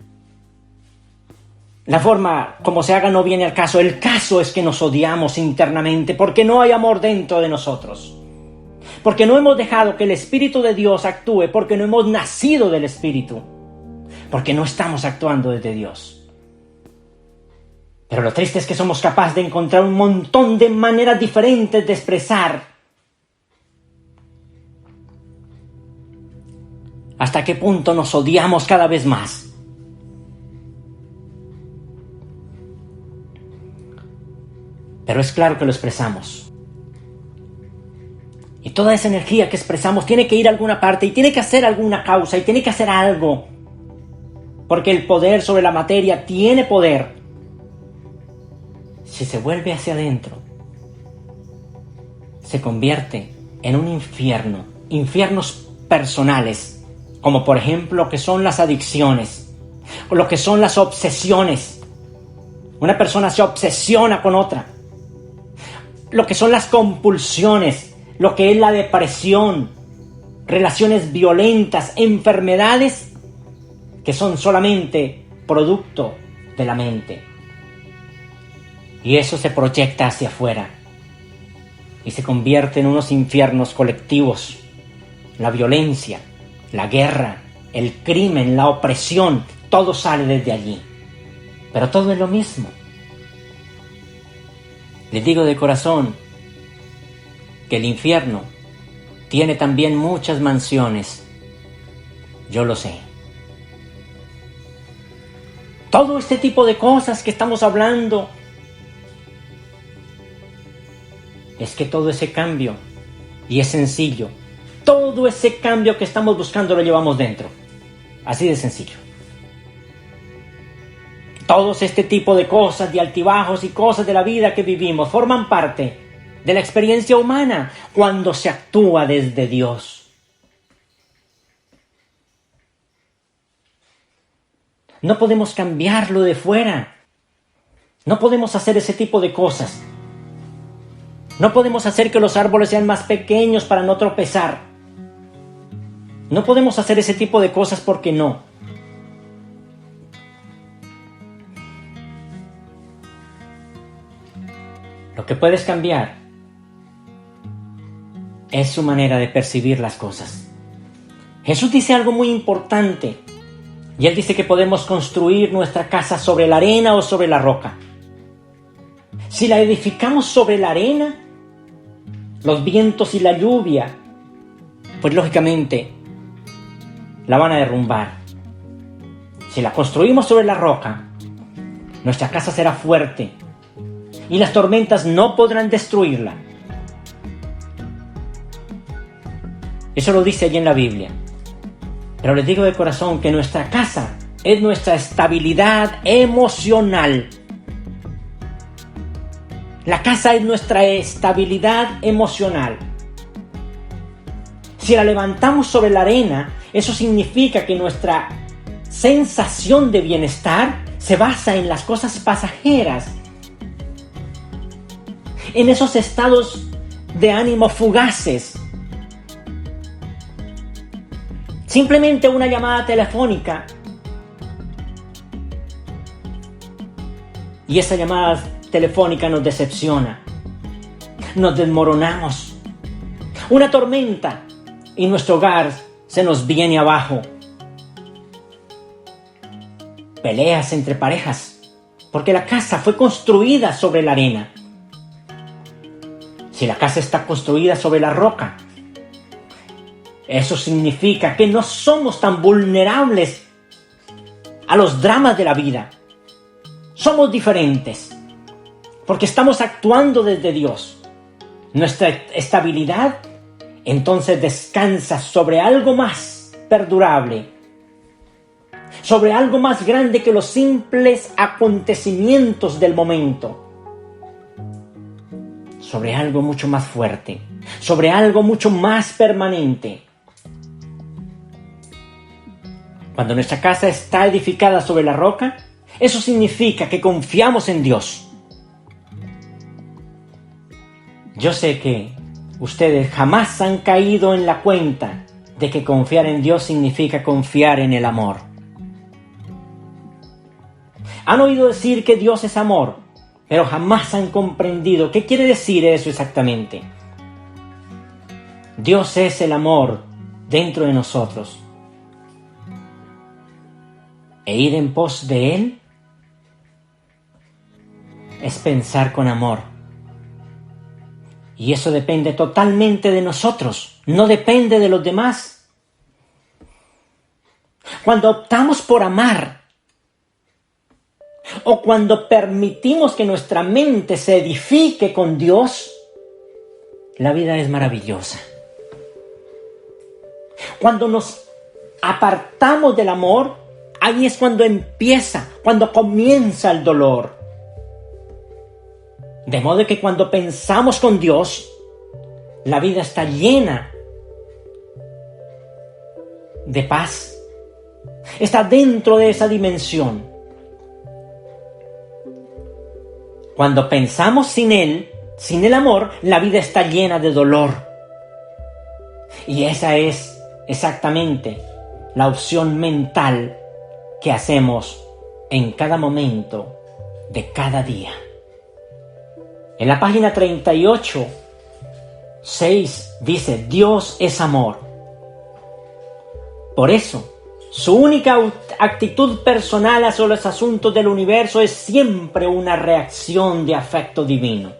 La forma como se haga no viene al caso. El caso es que nos odiamos internamente porque no hay amor dentro de nosotros. Porque no hemos dejado que el Espíritu de Dios actúe, porque no hemos nacido del Espíritu, porque no estamos actuando desde Dios. Pero lo triste es que somos capaces de encontrar un montón de maneras diferentes de expresar. ¿Hasta qué punto nos odiamos cada vez más? Pero es claro que lo expresamos. Y toda esa energía que expresamos tiene que ir a alguna parte y tiene que hacer alguna causa y tiene que hacer algo. Porque el poder sobre la materia tiene poder. Si se vuelve hacia adentro, se convierte en un infierno. Infiernos personales, como por ejemplo lo que son las adicciones, o lo que son las obsesiones. Una persona se obsesiona con otra. Lo que son las compulsiones, lo que es la depresión, relaciones violentas, enfermedades que son solamente producto de la mente. Y eso se proyecta hacia afuera y se convierte en unos infiernos colectivos. La violencia, la guerra, el crimen, la opresión, todo sale desde allí. Pero todo es lo mismo. Les digo de corazón que el infierno tiene también muchas mansiones. Yo lo sé. Todo este tipo de cosas que estamos hablando es que todo ese cambio, y es sencillo, todo ese cambio que estamos buscando lo llevamos dentro. Así de sencillo. Todos este tipo de cosas, de altibajos y cosas de la vida que vivimos forman parte de la experiencia humana cuando se actúa desde Dios. No podemos cambiarlo de fuera. No podemos hacer ese tipo de cosas. No podemos hacer que los árboles sean más pequeños para no tropezar. No podemos hacer ese tipo de cosas porque no. Lo que puedes cambiar es su manera de percibir las cosas. Jesús dice algo muy importante. Y Él dice que podemos construir nuestra casa sobre la arena o sobre la roca. Si la edificamos sobre la arena, los vientos y la lluvia, pues lógicamente la van a derrumbar. Si la construimos sobre la roca, nuestra casa será fuerte y las tormentas no podrán destruirla. Eso lo dice allí en la Biblia. Pero les digo de corazón que nuestra casa es nuestra estabilidad emocional. La casa es nuestra estabilidad emocional. Si la levantamos sobre la arena, eso significa que nuestra sensación de bienestar se basa en las cosas pasajeras, en esos estados de ánimo fugaces. Simplemente una llamada telefónica y esa llamada telefónica nos decepciona, nos desmoronamos. Una tormenta y nuestro hogar se nos viene abajo. Peleas entre parejas, porque la casa fue construida sobre la arena. Si la casa está construida sobre la roca, eso significa que no somos tan vulnerables a los dramas de la vida. Somos diferentes, porque estamos actuando desde Dios. Nuestra estabilidad entonces descansa sobre algo más perdurable, sobre algo más grande que los simples acontecimientos del momento, sobre algo mucho más fuerte, sobre algo mucho más permanente. Cuando nuestra casa está edificada sobre la roca, eso significa que confiamos en Dios. Yo sé que ustedes jamás han caído en la cuenta de que confiar en Dios significa confiar en el amor. Han oído decir que Dios es amor, pero jamás han comprendido qué quiere decir eso exactamente. Dios es el amor dentro de nosotros. E ir en pos de Él es pensar con amor. Y eso depende totalmente de nosotros, no depende de los demás. Cuando optamos por amar, o cuando permitimos que nuestra mente se edifique con Dios, la vida es maravillosa. Cuando nos apartamos del amor, ahí es cuando comienza el dolor. De modo que cuando pensamos con Dios, la vida está llena de paz. Está dentro de esa dimensión. Cuando pensamos sin Él, sin el amor, la vida está llena de dolor. Y esa es exactamente la opción mental que hacemos en cada momento de cada día. En la página 38, 6 dice: Dios es amor. Por eso, su única actitud personal hacia los asuntos del universo es siempre una reacción de afecto divino.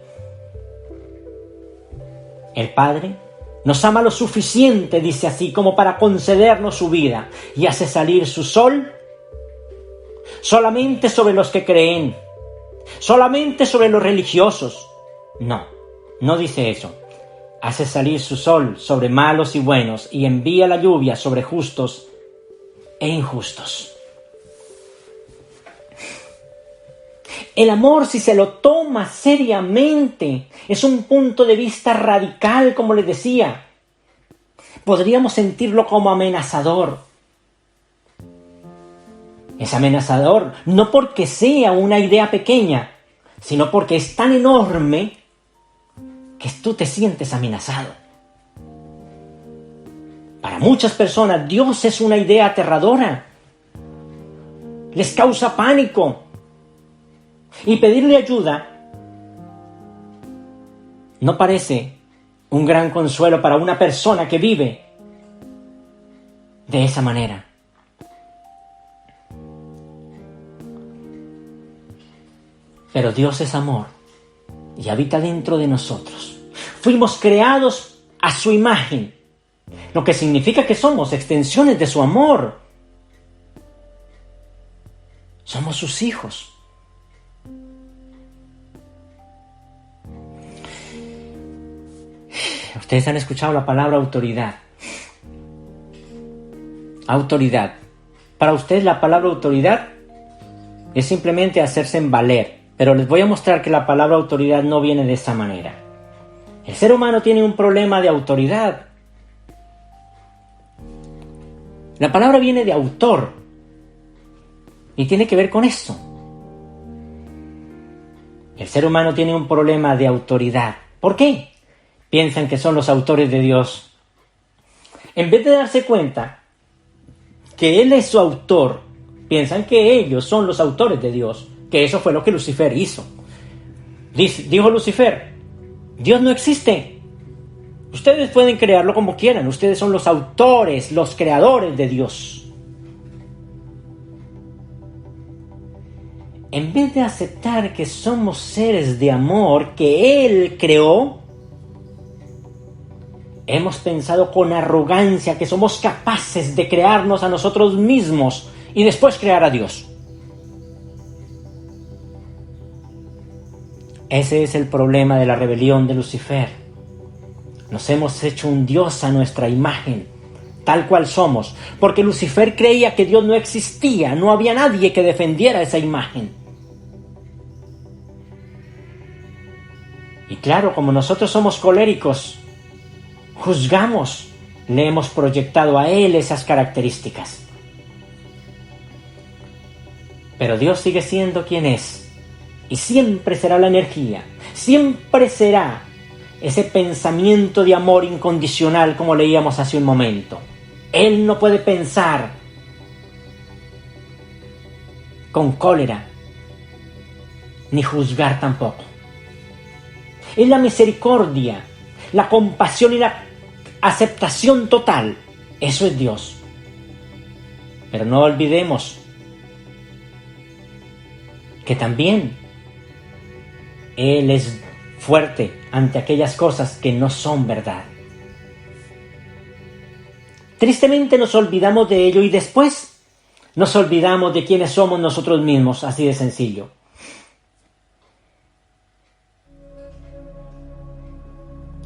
El Padre nos ama lo suficiente, dice así, como para concedernos su vida, y hace salir su sol solamente sobre los que creen, solamente sobre los religiosos. No dice eso. Hace salir su sol sobre malos y buenos y envía la lluvia sobre justos e injustos. El amor, si se lo toma seriamente, es un punto de vista radical, como les decía. Podríamos sentirlo como amenazador. Es amenazador no porque sea una idea pequeña, sino porque es tan enorme que tú te sientes amenazado. Para muchas personas, Dios es una idea aterradora. Les causa pánico. Y pedirle ayuda no parece un gran consuelo para una persona que vive de esa manera. Pero Dios es amor y habita dentro de nosotros. Fuimos creados a su imagen, lo que significa que somos extensiones de su amor. Somos sus hijos. Ustedes han escuchado la palabra autoridad. Autoridad. Para usted la palabra autoridad es simplemente hacerse valer, pero les voy a mostrar que la palabra autoridad no viene de esa manera. El ser humano tiene un problema de autoridad. La palabra viene de autor y tiene que ver con eso. El ser humano tiene un problema de autoridad. ¿Por qué? Piensan que son los autores de Dios. En vez de darse cuenta que Él es su autor, piensan que ellos son los autores de Dios, que eso fue lo que Lucifer hizo. Dijo Lucifer, Dios no existe. Ustedes pueden crearlo como quieran, ustedes son los autores, los creadores de Dios. En vez de aceptar que somos seres de amor que Él creó, hemos pensado con arrogancia que somos capaces de crearnos a nosotros mismos y después crear a Dios. Ese es el problema de la rebelión de Lucifer. Nos hemos hecho un Dios a nuestra imagen, tal cual somos, porque Lucifer creía que Dios no existía, no había nadie que defendiera esa imagen. Y claro, como nosotros somos coléricos, juzgamos, le hemos proyectado a Él esas características. Pero Dios sigue siendo quien es, y siempre será la energía, siempre será ese pensamiento de amor incondicional como leíamos hace un momento. Él no puede pensar con cólera, ni juzgar tampoco. Es la misericordia, la compasión y la aceptación total. Eso es Dios. Pero no olvidemos que también Él es fuerte ante aquellas cosas que no son verdad. Tristemente nos olvidamos de ello y después nos olvidamos de quiénes somos nosotros mismos, así de sencillo.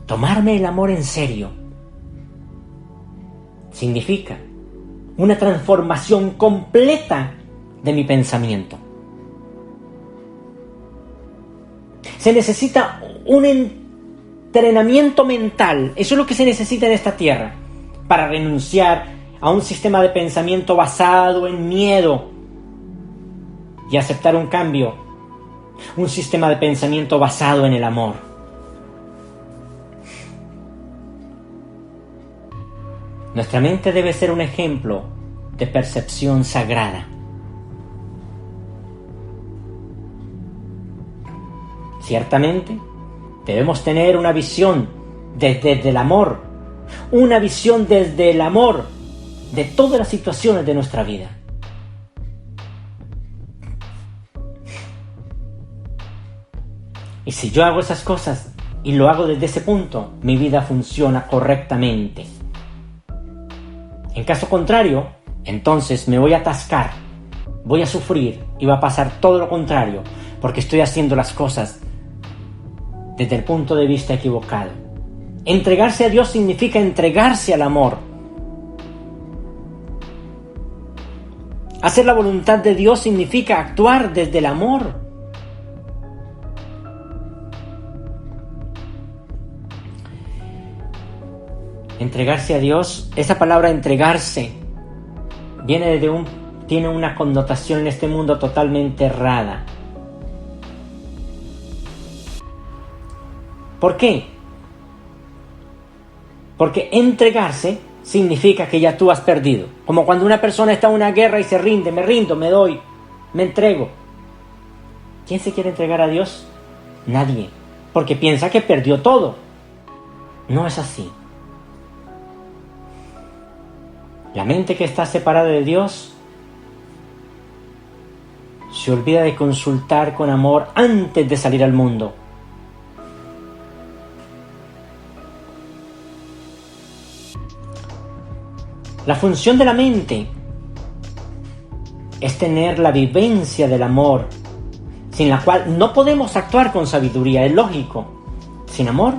Tomarme el amor en serio significa una transformación completa de mi pensamiento. Se necesita un entrenamiento mental, eso es lo que se necesita en esta tierra, para renunciar a un sistema de pensamiento basado en miedo y aceptar un cambio, un sistema de pensamiento basado en el amor. Nuestra mente debe ser un ejemplo de percepción sagrada. Ciertamente, debemos tener una visión desde el amor, una visión desde el amor de todas las situaciones de nuestra vida. Y si yo hago esas cosas y lo hago desde ese punto, mi vida funciona correctamente. En caso contrario, entonces me voy a atascar, voy a sufrir y va a pasar todo lo contrario, porque estoy haciendo las cosas desde el punto de vista equivocado. Entregarse a Dios significa entregarse al amor. Hacer la voluntad de Dios significa actuar desde el amor. Entregarse a Dios, esa palabra entregarse, tiene una connotación en este mundo totalmente errada. ¿Por qué? Porque entregarse significa que ya tú has perdido. Como cuando una persona está en una guerra y se rinde, me rindo, me doy, me entrego. ¿Quién se quiere entregar a Dios? Nadie, porque piensa que perdió todo. No es así. La mente que está separada de Dios se olvida de consultar con amor antes de salir al mundo. La función de la mente es tener la vivencia del amor, sin la cual no podemos actuar con sabiduría, es lógico. Sin amor,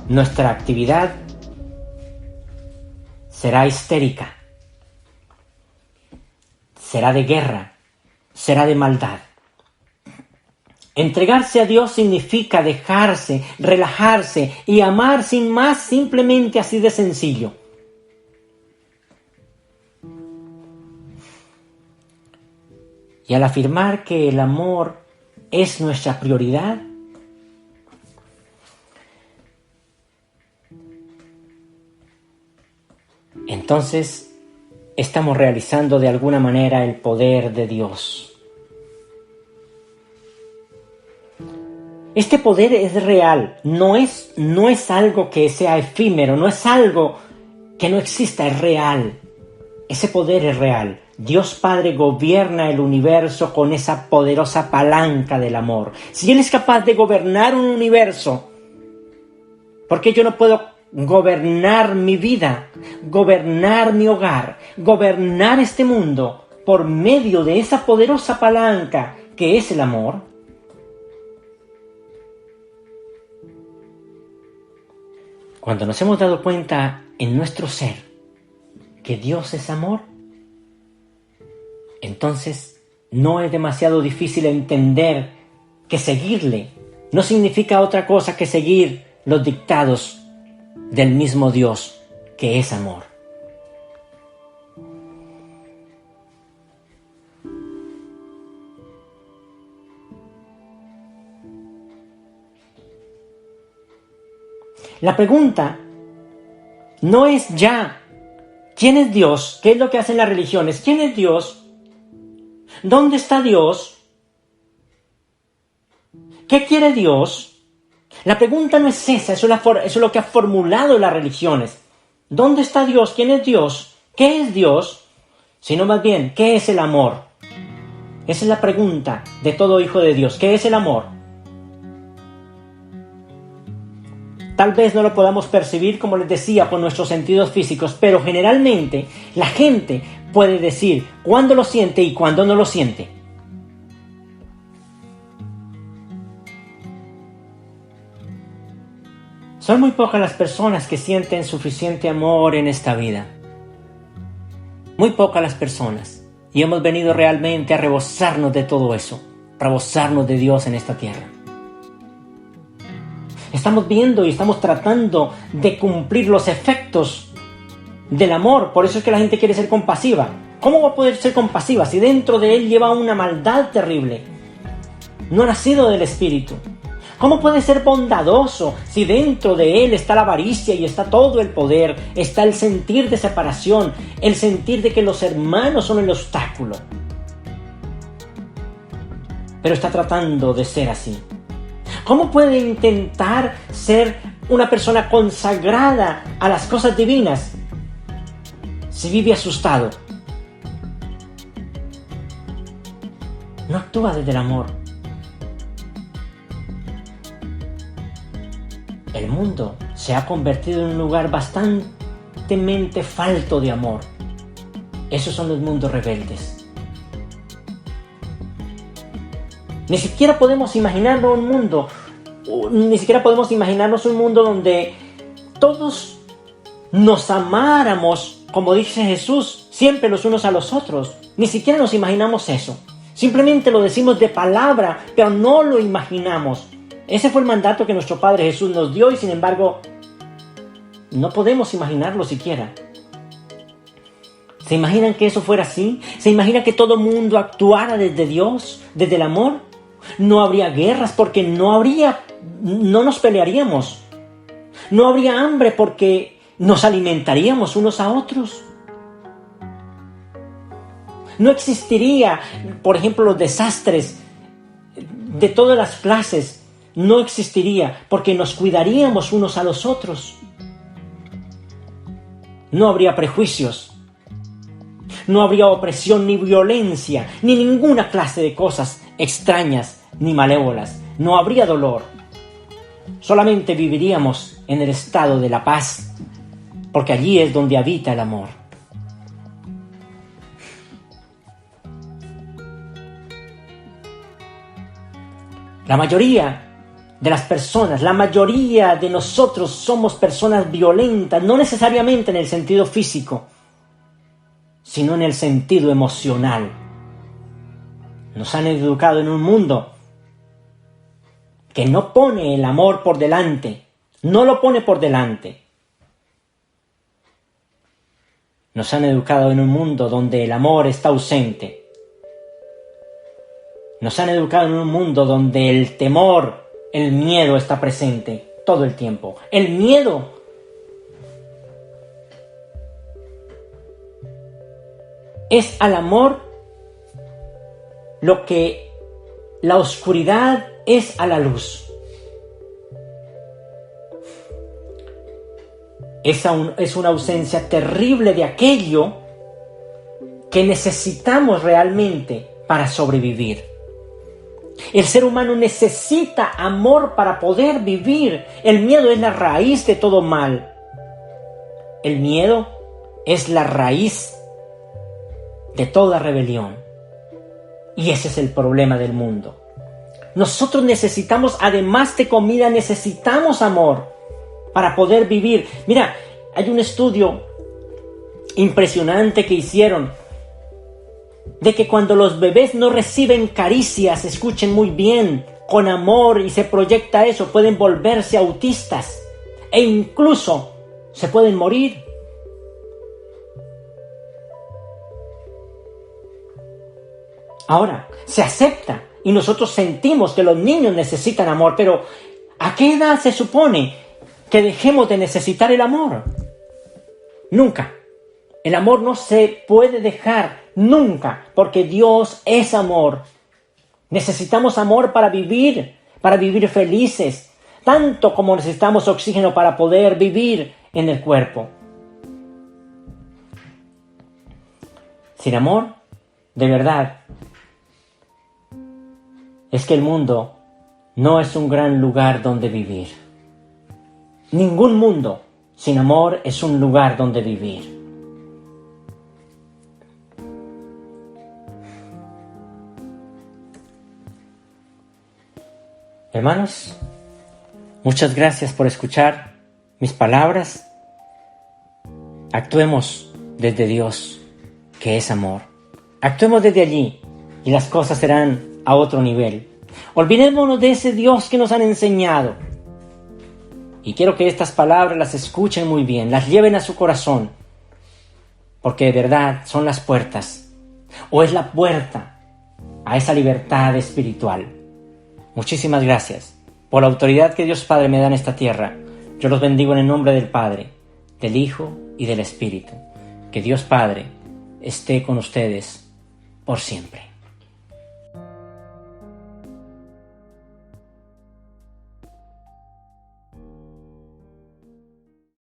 nuestra actividad será histérica, será de guerra, será de maldad. Entregarse a Dios significa dejarse, relajarse y amar sin más, simplemente así de sencillo. Y al afirmar que el amor es nuestra prioridad, entonces estamos realizando de alguna manera el poder de Dios. Este poder es real, no es algo que sea efímero, no es algo que no exista, es real. Ese poder es real. Dios Padre gobierna el universo con esa poderosa palanca del amor. Si Él es capaz de gobernar un universo, ¿por qué yo no puedo gobernar mi vida, gobernar mi hogar, gobernar este mundo por medio de esa poderosa palanca que es el amor? Cuando nos hemos dado cuenta en nuestro ser que Dios es amor, entonces no es demasiado difícil entender que seguirle no significa otra cosa que seguir los dictados del mismo Dios que es amor. La pregunta no es ya ¿quién es Dios? ¿Qué es lo que hacen las religiones? ¿Quién es Dios? ¿Dónde está Dios? ¿Qué quiere Dios? La pregunta no es esa, eso es lo que ha formulado las religiones. ¿Dónde está Dios? ¿Quién es Dios? ¿Qué es Dios? Sino más bien, ¿qué es el amor? Esa es la pregunta de todo hijo de Dios. ¿Qué es el amor? Tal vez no lo podamos percibir, como les decía, por nuestros sentidos físicos, pero generalmente la gente puede decir cuándo lo siente y cuándo no lo siente. Son muy pocas las personas que sienten suficiente amor en esta vida. Muy pocas las personas. Y hemos venido realmente a rebosarnos de todo eso, rebosarnos de Dios en esta tierra. Estamos viendo y estamos tratando de cumplir los efectos del amor. Por eso es que la gente quiere ser compasiva. ¿Cómo va a poder ser compasiva si dentro de él lleva una maldad terrible? No ha nacido del Espíritu. ¿Cómo puede ser bondadoso si dentro de él está la avaricia y está todo el poder? Está el sentir de separación, el sentir de que los hermanos son el obstáculo. Pero está tratando de ser así. ¿Cómo puede intentar ser una persona consagrada a las cosas divinas si vive asustado? No actúa desde el amor. El mundo se ha convertido en un lugar bastante falto de amor. Esos son los mundos rebeldes. Ni siquiera podemos imaginarnos un mundo donde todos nos amáramos, como dice Jesús, siempre los unos a los otros. Ni siquiera nos imaginamos eso. Simplemente lo decimos de palabra, pero no lo imaginamos. Ese fue el mandato que nuestro Padre Jesús nos dio y sin embargo no podemos imaginarlo siquiera. ¿Se imaginan que eso fuera así? ¿Se imaginan que todo mundo actuara desde Dios, desde el amor? No habría guerras porque no nos pelearíamos. No habría hambre porque nos alimentaríamos unos a otros. No existiría, por ejemplo, los desastres de todas las clases. No existiría porque nos cuidaríamos unos a los otros. No habría prejuicios. No habría opresión ni violencia, ni ninguna clase de cosas extrañas ni malévolas. No habría dolor. Solamente viviríamos en el estado de la paz, porque allí es donde habita el amor. La mayoría de las personas, la mayoría de nosotros somos personas violentas, no necesariamente en el sentido físico, sino en el sentido emocional. Nos han educado en un mundo que no pone el amor por delante, no lo pone por delante. Nos han educado en un mundo donde el amor está ausente. Nos han educado en un mundo donde el temor, el miedo está presente todo el tiempo. El miedo es al amor lo que la oscuridad es a la luz. Es una ausencia terrible de aquello que necesitamos realmente para sobrevivir. El ser humano necesita amor para poder vivir. El miedo es la raíz de todo mal. El miedo es la raíz de toda rebelión. Y ese es el problema del mundo. Nosotros necesitamos, además de comida, necesitamos amor para poder vivir. Mira, hay un estudio impresionante que hicieron de que cuando los bebés no reciben caricias, escuchen muy bien, con amor, y se proyecta eso, pueden volverse autistas e incluso se pueden morir. Ahora, se acepta y nosotros sentimos que los niños necesitan amor, pero ¿a qué edad se supone que dejemos de necesitar el amor? Nunca. El amor no se puede dejar nunca, porque Dios es amor. Necesitamos amor para vivir felices, tanto como necesitamos oxígeno para poder vivir en el cuerpo. Sin amor, de verdad, es que el mundo no es un gran lugar donde vivir. Ningún mundo sin amor es un lugar donde vivir. Hermanos, muchas gracias por escuchar mis palabras. Actuemos desde Dios, que es amor. Actuemos desde allí y las cosas serán a otro nivel. Olvidémonos de ese Dios que nos han enseñado. Y quiero que estas palabras las escuchen muy bien, las lleven a su corazón, porque de verdad son las puertas, o es la puerta a esa libertad espiritual. Muchísimas gracias por la autoridad que Dios Padre me da en esta tierra. Yo los bendigo en el nombre del Padre, del Hijo y del Espíritu. Que Dios Padre esté con ustedes por siempre.